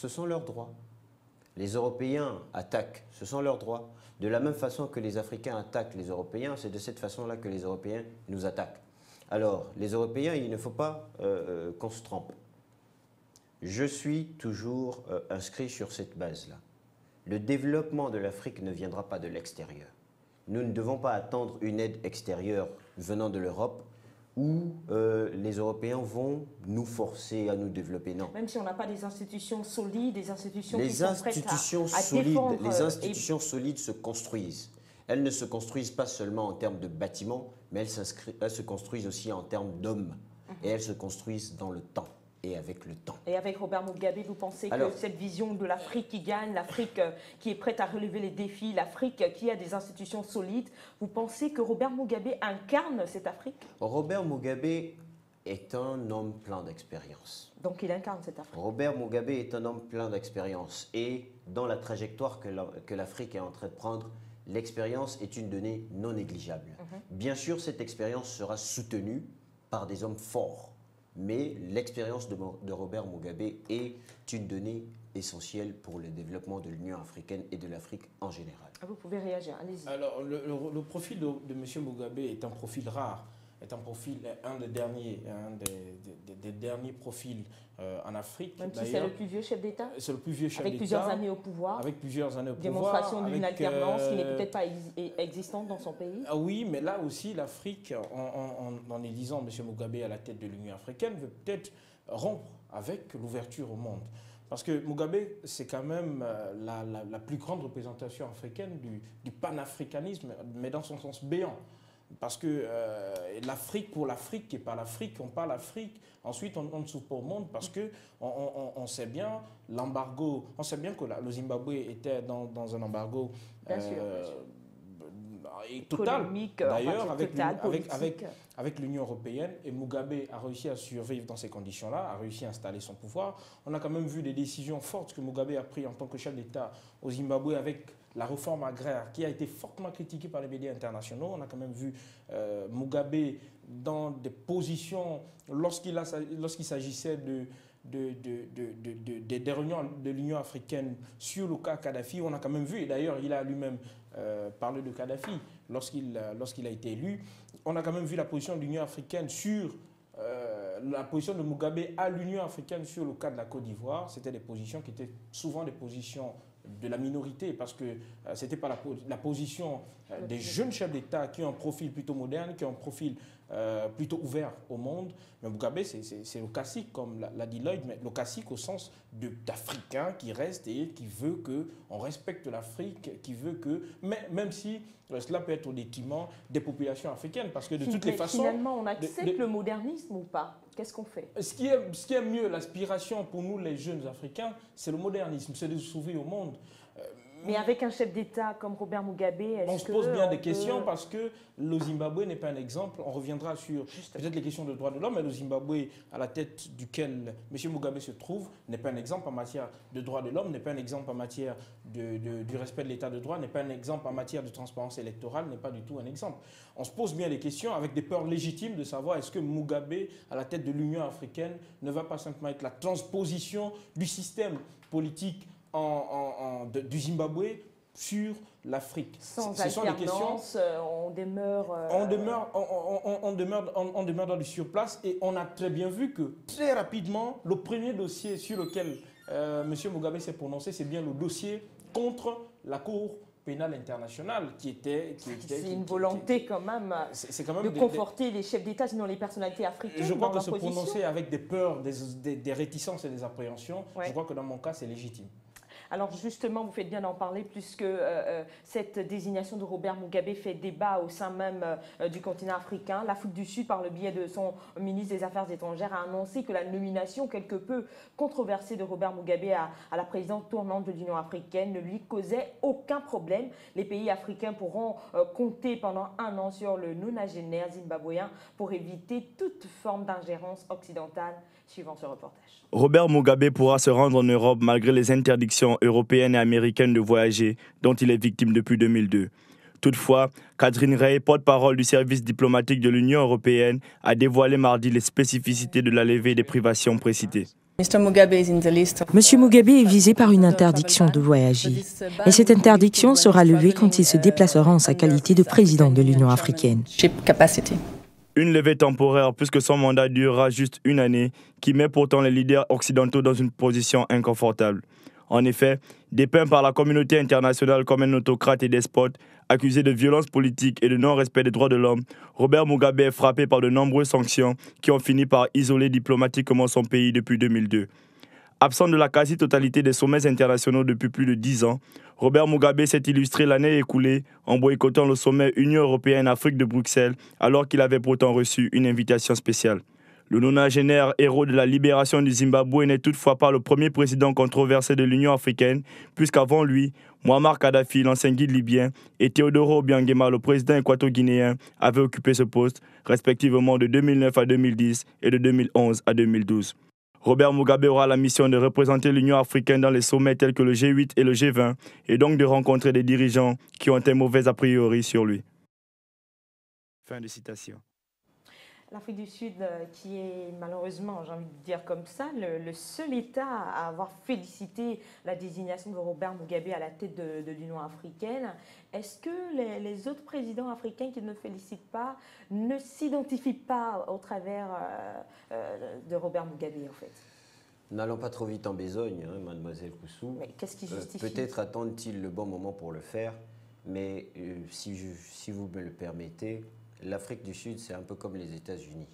sont leurs droits. Les Européens attaquent, ce sont leurs droits. De la même façon que les Africains attaquent les Européens, c'est de cette façon-là que les Européens nous attaquent. Alors, les Européens, il ne faut pas qu'on se trompe. Je suis toujours inscrit sur cette base-là. Le développement de l'Afrique ne viendra pas de l'extérieur. nous ne devons pas attendre une aide extérieure venant de l'Europe où les Européens vont nous forcer à nous développer. Non. Même si on n'a pas des institutions solides, des institutions qui sont prêtes à défendre... Les institutions solides se construisent. Elles ne se construisent pas seulement en termes de bâtiments, mais elles se construisent aussi en termes d'hommes. Et elles se construisent dans le temps et avec le temps. Et avec Robert Mugabe, vous pensez que cette vision de l'Afrique qui gagne, l'Afrique qui est prête à relever les défis, l'Afrique qui a des institutions solides, vous pensez que Robert Mugabe incarne cette Afrique? Robert Mugabe est un homme plein d'expérience. Donc il incarne cette Afrique. Robert Mugabe est un homme plein d'expérience. Et dans la trajectoire que l'Afrique est en train de prendre, l'expérience est une donnée non négligeable. Bien sûr, cette expérience sera soutenue par des hommes forts. Mais l'expérience de Robert Mugabe est une donnée essentielle pour le développement de l'Union africaine et de l'Afrique en général. Vous pouvez réagir, allez-y. Alors, le profil de M. Mugabe est un profil rare, est un des derniers profils en Afrique. Même si c'est le plus vieux chef d'État. C'est le plus vieux chef d'État. Avec plusieurs années au pouvoir. Avec plusieurs années au pouvoir. Démonstration d'une alternance qui n'est peut-être pas existante dans son pays. Ah oui, mais là aussi, l'Afrique, en élisant M. Mugabe à la tête de l'Union africaine, veut peut-être rompre avec l'ouverture au monde. Parce que Mugabe, c'est quand même la plus grande représentation africaine du panafricanisme, mais dans son sens béant. Parce que l'Afrique, pour l'Afrique et par l'Afrique, on parle Afrique, ensuite on ne s'ouvre pas au monde parce qu'on sait bien l'embargo, on sait bien que le Zimbabwe était dans un embargo total, d'ailleurs, avec l'Union européenne, et Mugabe a réussi à survivre dans ces conditions-là, a réussi à installer son pouvoir. On a quand même vu des décisions fortes que Mugabe a prises en tant que chef d'État au Zimbabwe avec la réforme agraire qui a été fortement critiquée par les médias internationaux. On a quand même vu Mugabe dans des positions, lorsqu'il s'agissait des réunions de l'Union africaine sur le cas Kadhafi, on a quand même vu, et d'ailleurs il a lui-même parlé de Kadhafi lorsqu'il a été élu, on a quand même vu la position de l'Union africaine sur la position de Mugabe à l'Union africaine sur le cas de la Côte d'Ivoire. C'était des positions qui étaient souvent des positions de la minorité, parce que ce n'était pas la position des jeunes chefs d'État qui ont un profil plutôt moderne, qui ont un profil plutôt ouvert au monde. Mais Mugabe, c'est le classique, comme l'a dit Lloyd, mais le classique au sens d'Africain qui reste et qui veut qu'on respecte l'Afrique, qui veut que, même si cela peut être au détriment des populations africaines, parce que de toutes les façons... Finalement, on accepte le modernisme ou pas? Qu'est-ce qu'on fait? Ce qui est mieux, l'aspiration pour nous, les jeunes Africains, c'est le modernisme, c'est de s'ouvrir au monde. Mais avec un chef d'État comme Robert Mugabe, on se pose bien des questions parce que le Zimbabwe n'est pas un exemple. On reviendra sur peut-être les questions de droits de l'homme, mais le Zimbabwe, à la tête duquel M. Mugabe se trouve, n'est pas un exemple en matière de droits de l'homme, n'est pas un exemple en matière du respect de l'état de droit, n'est pas un exemple en matière de transparence électorale, n'est pas du tout un exemple. On se pose bien des questions avec des peurs légitimes de savoir est-ce que Mugabe, à la tête de l'Union africaine, ne va pas simplement être la transposition du système politique du Zimbabwe sur l'Afrique. Sans alternance, on demeure... On demeure dans le surplace et on a très bien vu que très rapidement, le premier dossier sur lequel M. Mugabe s'est prononcé, c'est bien le dossier contre la Cour pénale internationale c'est une volonté quand même de conforter les chefs d'État, sinon les personnalités africaines. Je crois que se prononcer avec des peurs, des réticences et des appréhensions, je crois que dans mon cas, c'est légitime. Alors justement, vous faites bien d'en parler puisque cette désignation de Robert Mugabe fait débat au sein même du continent africain. L'Afrique du Sud, par le biais de son ministre des Affaires étrangères, a annoncé que la nomination quelque peu controversée de Robert Mugabe à la présidence tournante de l'Union africaine ne lui causait aucun problème. Les pays africains pourront compter pendant 1 an sur le nonagénaire zimbabwéen pour éviter toute forme d'ingérence occidentale. Suivant ce reportage. Robert Mugabe pourra se rendre en Europe malgré les interdictions européennes et américaines de voyager dont il est victime depuis 2002. Toutefois, Catherine Ray, porte-parole du service diplomatique de l'Union européenne, a dévoilé mardi les spécificités de la levée des privations précitées. Monsieur Mugabe est visé par une interdiction de voyager. Et cette interdiction sera levée quand il se déplacera en sa qualité de président de l'Union africaine. Une levée temporaire puisque son mandat durera juste 1 année, qui met pourtant les leaders occidentaux dans une position inconfortable. En effet, Dépeint par la communauté internationale comme un autocrate et despote, accusé de violence politique et de non-respect des droits de l'homme, Robert Mugabe est frappé par de nombreuses sanctions qui ont fini par isoler diplomatiquement son pays depuis 2002. Absent de la quasi-totalité des sommets internationaux depuis plus de 10 ans, Robert Mugabe s'est illustré l'année écoulée en boycottant le sommet Union européenne-Afrique de Bruxelles alors qu'il avait pourtant reçu une invitation spéciale. Le nonagénaire héros de la libération du Zimbabwe n'est toutefois pas le premier président controversé de l'Union africaine, puisqu'avant lui, Muammar Kadhafi, l'ancien guide libyen, et Teodoro Obiang-Nguema, le président équato-guinéen, avaient occupé ce poste, respectivement de 2009 à 2010 et de 2011 à 2012. Robert Mugabe aura la mission de représenter l'Union africaine dans les sommets tels que le G8 et le G20, et donc de rencontrer des dirigeants qui ont un mauvais a priori sur lui. Fin de citation. L'Afrique du Sud, qui est malheureusement, j'ai envie de dire comme ça, le seul État à avoir félicité la désignation de Robert Mugabe à la tête de l'Union africaine. Est-ce que les autres présidents africains qui ne félicitent pas ne s'identifient pas au travers de Robert Mugabe en fait? N'allons pas trop vite en besogne, hein, mademoiselle Koussou. Mais qu'est-ce qui justifie? Peut-être attendent-ils le bon moment pour le faire, mais si vous me le permettez, l'Afrique du Sud, c'est un peu comme les États-Unis.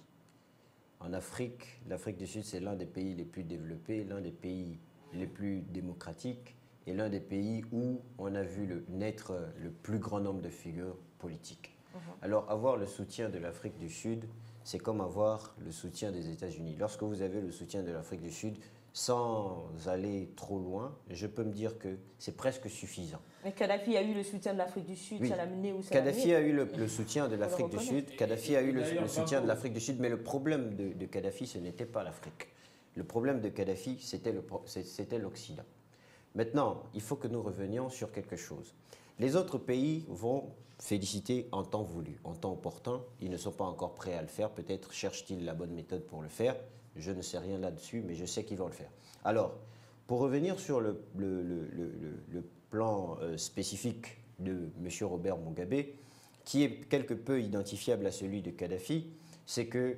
En Afrique, l'Afrique du Sud, c'est l'un des pays les plus développés, l'un des pays les plus démocratiques et l'un des pays où on a vu naître le plus grand nombre de figures politiques. Alors, avoir le soutien de l'Afrique du Sud, c'est comme avoir le soutien des États-Unis. Lorsque vous avez le soutien de l'Afrique du Sud, sans aller trop loin, je peux me dire que c'est presque suffisant. Mais Kadhafi a eu le soutien de l'Afrique du Sud, oui. Ça l'a mené où ça Kadhafi a eu le soutien de l'Afrique du Sud. Kadhafi a eu le soutien de l'Afrique du Sud, mais le problème de Kadhafi, ce n'était pas l'Afrique. Le problème de Kadhafi, c'était l'Occident. Maintenant, il faut que nous revenions sur quelque chose. Les autres pays vont féliciter en temps voulu, en temps opportun. Ils ne sont pas encore prêts à le faire. Peut-être cherchent-ils la bonne méthode pour le faire. Je ne sais rien là-dessus, mais je sais qu'ils vont le faire. Alors, pour revenir sur le plan spécifique de M. Robert Mugabe, qui est quelque peu identifiable à celui de Kadhafi, c'est que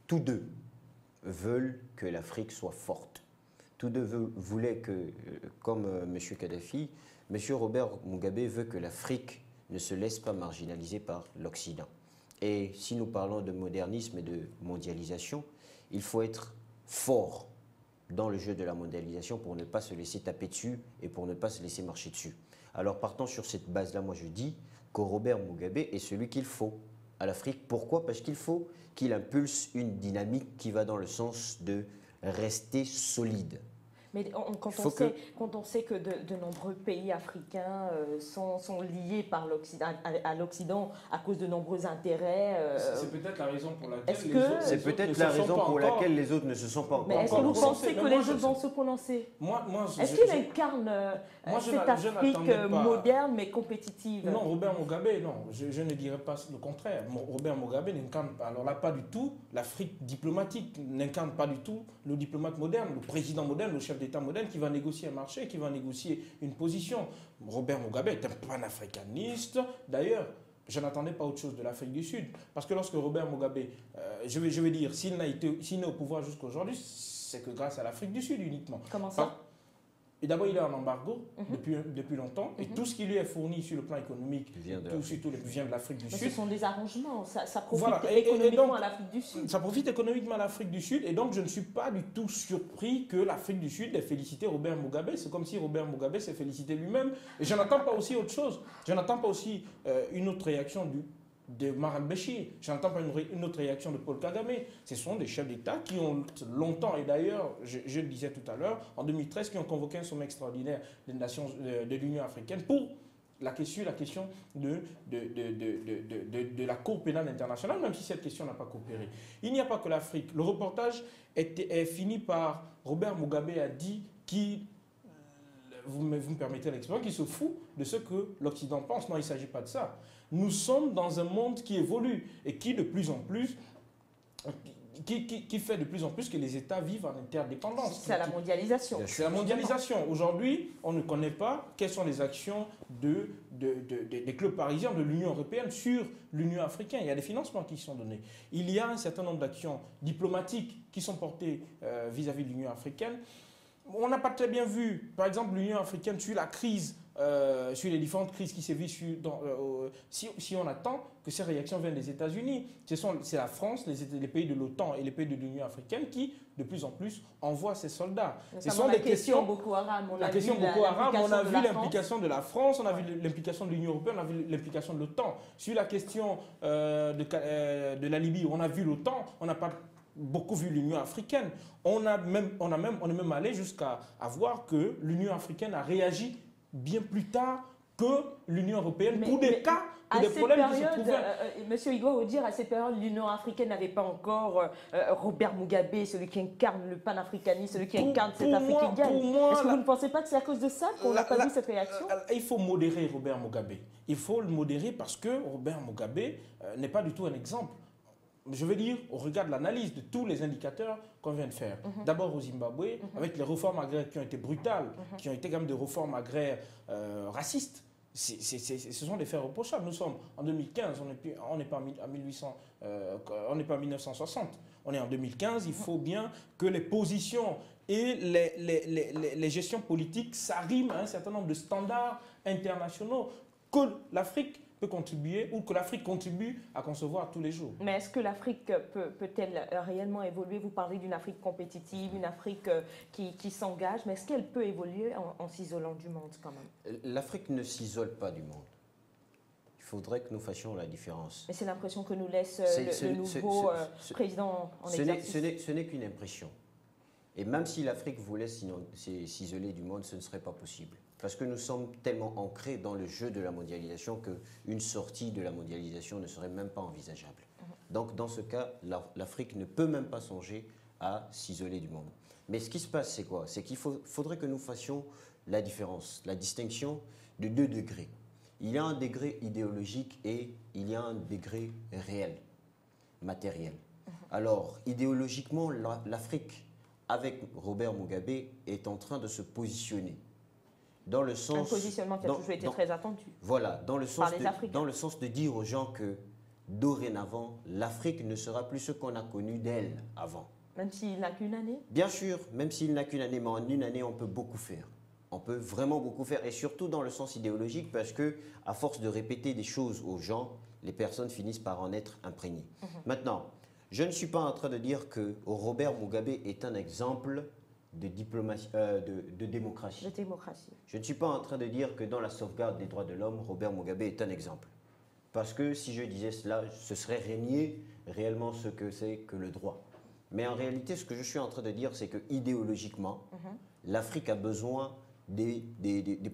tous deux veulent que l'Afrique soit forte. Tous deux voulaient que, comme M. Kadhafi, M. Robert Mugabe veut que l'Afrique ne se laisse pas marginaliser par l'Occident. Et si nous parlons de modernisme et de mondialisation, il faut être fort dans le jeu de la mondialisation pour ne pas se laisser taper dessus et pour ne pas se laisser marcher dessus. Alors partant sur cette base-là, moi je dis que Robert Mugabe est celui qu'il faut à l'Afrique. Pourquoi? Parce qu'il faut qu'il impulse une dynamique qui va dans le sens de rester solide. Mais quand on sait que de nombreux pays africains sont liés par à l'Occident à cause de nombreux intérêts. C'est peut-être la raison pour laquelle les autres ne se sont pas encore. Mais est-ce que vous pensez que les autres vont se prononcer? Est-ce qu'il incarne cette Afrique moderne mais compétitive? Non, Robert Mugabe, non. Je ne dirais pas le contraire. Robert Mugabe n'incarne pas. Alors là, pas du tout. L'Afrique diplomatique n'incarne pas du tout le diplomate moderne, le président moderne, le chef d'État moderne qui va négocier un marché, qui va négocier une position. Robert Mugabe est un panafricaniste. D'ailleurs, je n'attendais pas autre chose de l'Afrique du Sud. Parce que lorsque Robert Mugabe, je vais dire, s'il n'est au pouvoir jusqu'à aujourd'hui, c'est que grâce à l'Afrique du Sud uniquement. Comment ça? Et d'abord, il est en embargo depuis longtemps. Et tout ce qui lui est fourni sur le plan économique vient de l'Afrique du Sud. Ce sont des arrangements. Ça profite économiquement à l'Afrique du Sud. Ça profite économiquement à l'Afrique du Sud. Et donc, je ne suis pas du tout surpris que l'Afrique du Sud ait félicité Robert Mugabe. C'est comme si Robert Mugabe s'est félicité lui-même. Et je n'attends pas aussi autre chose. Je n'attends pas aussi une autre réaction de Maran Béchir. Je n'entends pas une autre réaction de Paul Kagame. Ce sont des chefs d'État qui ont longtemps, et d'ailleurs, je le disais tout à l'heure, en 2013, qui ont convoqué un sommet extraordinaire de l'Union africaine pour la question de la Cour pénale internationale, même si cette question n'a pas coopéré. Il n'y a pas que l'Afrique. Le reportage est fini par Robert Mugabe a dit qu'il, vous me permettez l'expression, qu'il se fout de ce que l'Occident pense. Non, il ne s'agit pas de ça. Nous sommes dans un monde qui évolue et qui de plus en plus, qui fait de plus en plus que les États vivent en interdépendance. C'est la mondialisation. C'est la mondialisation. Aujourd'hui, on ne connaît pas quelles sont les actions des clubs parisiens, de l'Union européenne sur l'Union africaine. Il y a des financements qui sont donnés. Il y a un certain nombre d'actions diplomatiques qui sont portées vis-à-vis de l'Union africaine. On n'a pas très bien vu, par exemple, l'Union africaine sur la crise, sur les différentes crises qui sévissent. Si on attend que ces réactions viennent des États-Unis, c'est la France, les pays de l'OTAN et les pays de l'Union africaine qui, de plus en plus, envoient ces soldats. Ce sont des questions Boko Haram. La question Boko Haram, on a vu l'implication de la France, on a vu l'implication de l'Union européenne, on a vu l'implication de l'OTAN. Sur la question de la Libye, on a vu l'OTAN, on n'a pas beaucoup vu l'Union africaine. On est même allé jusqu'à voir que l'Union africaine a réagi bien plus tard que l'Union européenne pour des cas, pour des problèmes qui se trouvaient. Monsieur Igor veut dire, à cette période, l'Union africaine n'avait pas encore Robert Mugabe, celui qui incarne le panafricanisme, celui qui incarne cette Afrique qui gagne. Est-ce que vous ne pensez pas que c'est à cause de ça qu'on n'a pas vu cette réaction? Il faut modérer Robert Mugabe. Il faut le modérer parce que Robert Mugabe n'est pas du tout un exemple. Je veux dire, au regard de l'analyse de tous les indicateurs qu'on vient de faire. D'abord au Zimbabwe, avec les réformes agraires qui ont été brutales, qui ont été quand même des réformes agraires racistes. Ce sont des faits reprochables. Nous sommes en 2015, on n'est pas en 1960. On est en 2015, il faut bien que les positions et les gestions politiques s'arriment à un certain nombre de standards internationaux que l'Afrique peut contribuer ou que l'Afrique contribue à concevoir tous les jours. Mais est-ce que l'Afrique peut-elle réellement évoluer? Vous parlez d'une Afrique compétitive, une Afrique qui s'engage, mais est-ce qu'elle peut évoluer en s'isolant du monde quand même? L'Afrique ne s'isole pas du monde. Il faudrait que nous fassions la différence. Mais c'est l'impression que nous laisse le nouveau président en exercice. Ce n'est qu'une impression. Et même si l'Afrique voulait s'isoler du monde, ce ne serait pas possible. Parce que nous sommes tellement ancrés dans le jeu de la mondialisation qu'une sortie de la mondialisation ne serait même pas envisageable. Donc dans ce cas, l'Afrique ne peut même pas songer à s'isoler du monde. Mais ce qui se passe, c'est quoi? C'est qu'il faudrait que nous fassions la différence, la distinction de 2 degrés. Il y a un degré idéologique et il y a un degré réel, matériel. Alors, idéologiquement, l'Afrique, avec Robert Mugabe, est en train de se positionner. Dans le sens, un positionnement qui a toujours été très attendu. Voilà, dans le sens de dire aux gens que dorénavant, l'Afrique ne sera plus ce qu'on a connu d'elle avant. Même s'il n'a qu'une année? Bien sûr, même s'il n'a qu'une année, mais en une année, on peut beaucoup faire. On peut vraiment beaucoup faire, et surtout dans le sens idéologique, parce que à force de répéter des choses aux gens, les personnes finissent par en être imprégnées. Maintenant, je ne suis pas en train de dire que Robert Mugabe est un exemple de diplomatie, de démocratie. De démocratie. Je ne suis pas en train de dire que dans la sauvegarde des droits de l'homme, Robert Mugabe est un exemple. Parce que si je disais cela, ce serait régner réellement ce que c'est que le droit. Mais en réalité, ce que je suis en train de dire, c'est que idéologiquement, l'Afrique a besoin des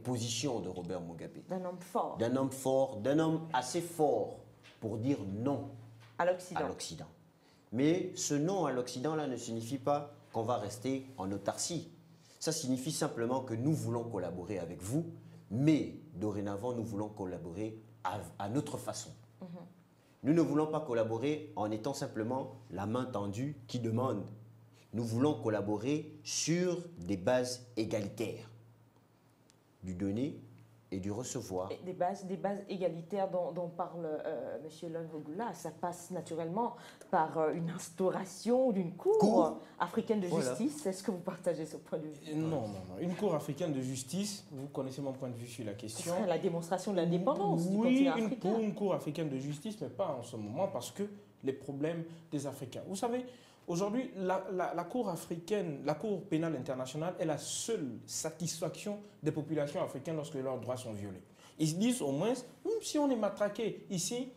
positions de Robert Mugabe. D'un homme fort. D'un homme fort, d'un homme assez fort pour dire non à l'Occident. Mais ce non à l'Occident-là ne signifie pas qu'on va rester en autarcie. Ça signifie simplement que nous voulons collaborer avec vous, mais dorénavant, nous voulons collaborer à notre façon. Nous ne voulons pas collaborer en étant simplement la main tendue qui demande. Nous voulons collaborer sur des bases égalitaires, du donner et du recevoir. Et des bases égalitaires dont parle M. Longoula, ça passe naturellement par une instauration d'une cour africaine de justice. Est-ce que vous partagez ce point de vue? Non. Une cour africaine de justice, vous connaissez mon point de vue sur la question. C'est la démonstration de l'indépendance du continent africain. Oui, une cour africaine de justice, mais pas en ce moment, parce que les problèmes des Africains. Vous savez, aujourd'hui, la Cour africaine, la Cour pénale internationale est la seule satisfaction des populations africaines lorsque leurs droits sont violés. Ils se disent au moins, même si on est matraqué ici,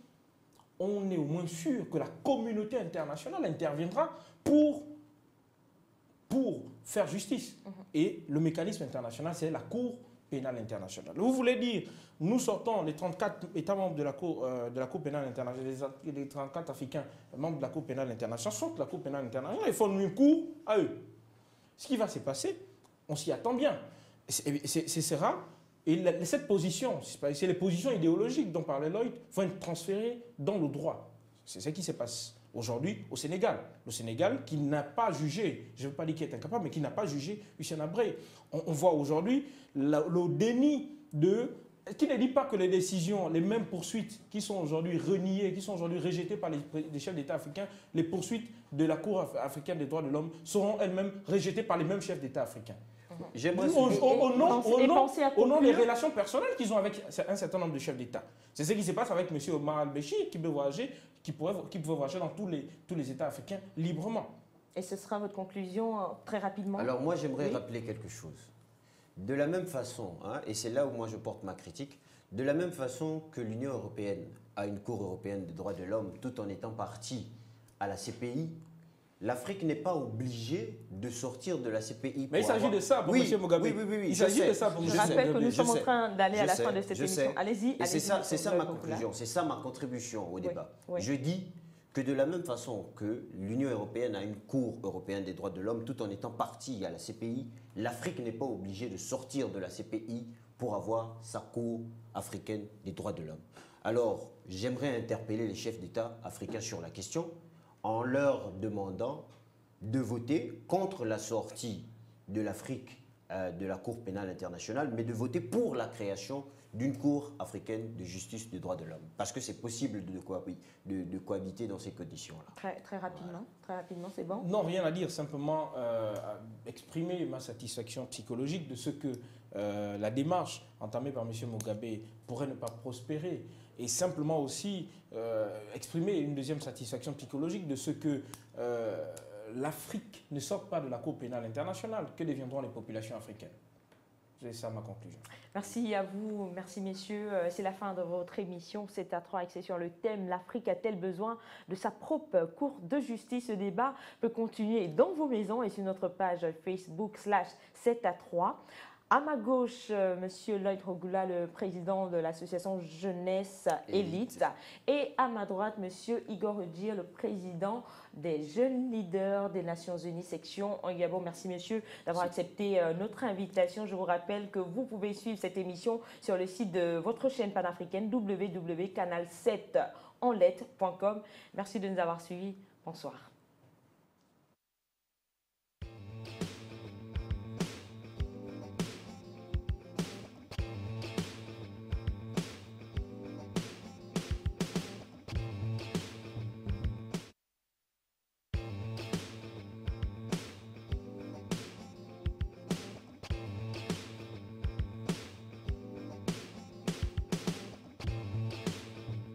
on est au moins sûr que la communauté internationale interviendra pour faire justice. Et le mécanisme international, c'est la Cour pénale internationale. Vous voulez dire, nous sortons les 34 États membres de la Cour pénale internationale, les 34 Africains membres de la Cour pénale internationale, sortent de la Cour pénale internationale et font une cour à eux. Ce qui va se passer, on s'y attend bien. C'est rare. Et cette position, c'est les positions idéologiques dont parlait Lloyd, vont être transférées dans le droit. C'est ce qui se passe aujourd'hui au Sénégal. Le Sénégal qui n'a pas jugé, je ne veux pas dire qu'il est incapable, mais qui n'a pas jugé Hissène Habré. On voit aujourd'hui le déni qui ne dit pas que les décisions, les mêmes poursuites qui sont aujourd'hui reniées, qui sont aujourd'hui rejetées par les chefs d'État africains, les poursuites de la Cour africaine des droits de l'homme seront elles-mêmes rejetées par les mêmes chefs d'État africains. J'aimerais au nom des relations personnelles qu'ils ont avec un certain nombre de chefs d'État. C'est ce qui se passe avec M. Omar al-Béchir qui peut voyager dans tous les États africains librement. Et ce sera votre conclusion très rapidement? Alors moi, j'aimerais rappeler quelque chose. De la même façon, et c'est là où moi je porte ma critique, de la même façon que l'Union européenne a une Cour européenne des droits de l'homme tout en étant partie à la CPI, l'Afrique n'est pas obligée de sortir de la CPI. Mais il s'agit de ça pour M. Mugabe. Oui. Il s'agit de ça pour M. Je rappelle que nous sommes en train d'aller à la fin de cette émission. Allez-y. C'est ça ma conclusion, c'est ça ma contribution au débat. Oui. Je dis que de la même façon que l'Union européenne a une Cour européenne des droits de l'homme tout en étant partie à la CPI, l'Afrique n'est pas obligée de sortir de la CPI pour avoir sa Cour africaine des droits de l'homme. Alors, j'aimerais interpeller les chefs d'État africains sur la question en leur demandant de voter contre la sortie de l'Afrique de la Cour pénale internationale, mais de voter pour la création d'une Cour africaine de justice des droits de l'homme. Parce que c'est possible de cohabiter dans ces conditions-là. Très rapidement, c'est bon? Non, rien à dire, simplement exprimer ma satisfaction psychologique de ce que la démarche entamée par M. Mugabe pourrait ne pas prospérer. Et simplement aussi exprimer une deuxième satisfaction psychologique de ce que l'Afrique ne sort pas de la Cour pénale internationale. Que deviendront les populations africaines? C'est ça ma conclusion. Merci à vous, merci messieurs. C'est la fin de votre émission. C'est à 3 axé sur le thème « L'Afrique a-t-elle besoin de sa propre cour de justice ?» Ce débat peut continuer dans vos maisons et sur notre page Facebook /7à3. À ma gauche, M. Lloyd Rogula, le président de l'association Jeunesse Élite. Et à ma droite, M. Igor Udir, le président des jeunes leaders des Nations Unies, section Gabon. Merci, messieurs, d'avoir accepté notre invitation. Je vous rappelle que vous pouvez suivre cette émission sur le site de votre chaîne panafricaine www.canal7enlet.com. Merci de nous avoir suivis. Bonsoir.